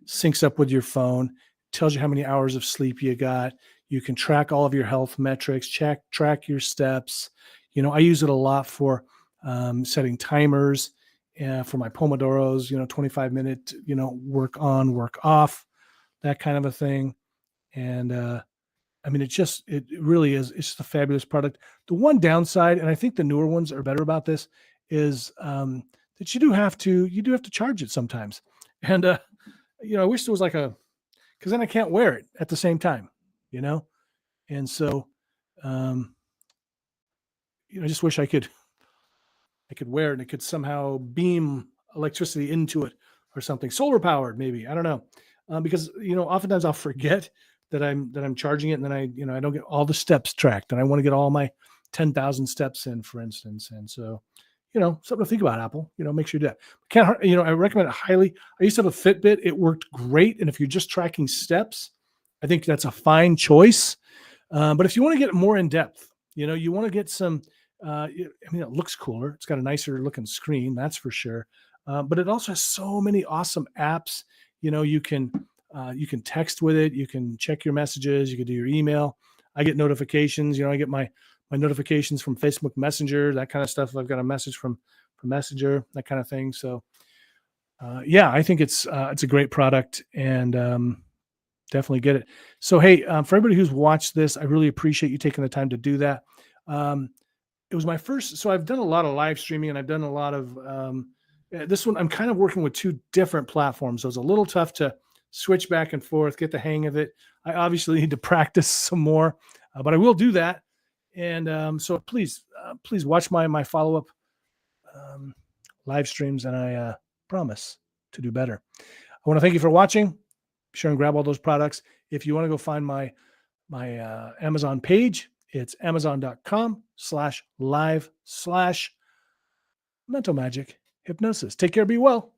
A: Syncs up with your phone, tells you how many hours of sleep you got. You can track all of your health metrics, track your steps. I use it a lot for setting timers for my Pomodoros, 25-minute, work on, work off, that kind of a thing. And I mean, it really is. It's just a fabulous product. The one downside, and I think the newer ones are better about this, is that you do have to charge it sometimes. And I wish there was because then I can't wear it at the same time, And so, I just wish I could wear it and it could somehow beam electricity into it or something, solar powered, maybe. I don't know. Because, oftentimes I'll forget that I'm charging it, and then I don't get all the steps tracked, and I want to get all my 10,000 steps in, for instance. And so, something to think about, Apple, make sure you do that. I recommend it highly. I used to have a Fitbit. It worked great. And if you're just tracking steps, I think that's a fine choice. But if you want to get more in depth, you want to get some, it looks cooler. It's got a nicer looking screen, that's for sure. But it also has so many awesome apps. You can text with it. You can check your messages. You can do your email. I get notifications. I get my notifications from Facebook Messenger, that kind of stuff. I've got a message from Messenger, that kind of thing. So, yeah, I think it's a great product, and definitely get it. So, hey, for everybody who's watched this, I really appreciate you taking the time to do that. It was my first, so I've done a lot of live streaming, and I've done a lot of this one. I'm kind of working with two different platforms, so it's a little tough to switch back and forth, get the hang of it. I obviously need to practice some more, but I will do that. And so please watch my follow-up live streams, and I promise to do better. I want to thank you for watching. Be sure and grab all those products. If you want to go find my Amazon page, it's amazon.com/live/mental magic hypnosis. Take care. Be well.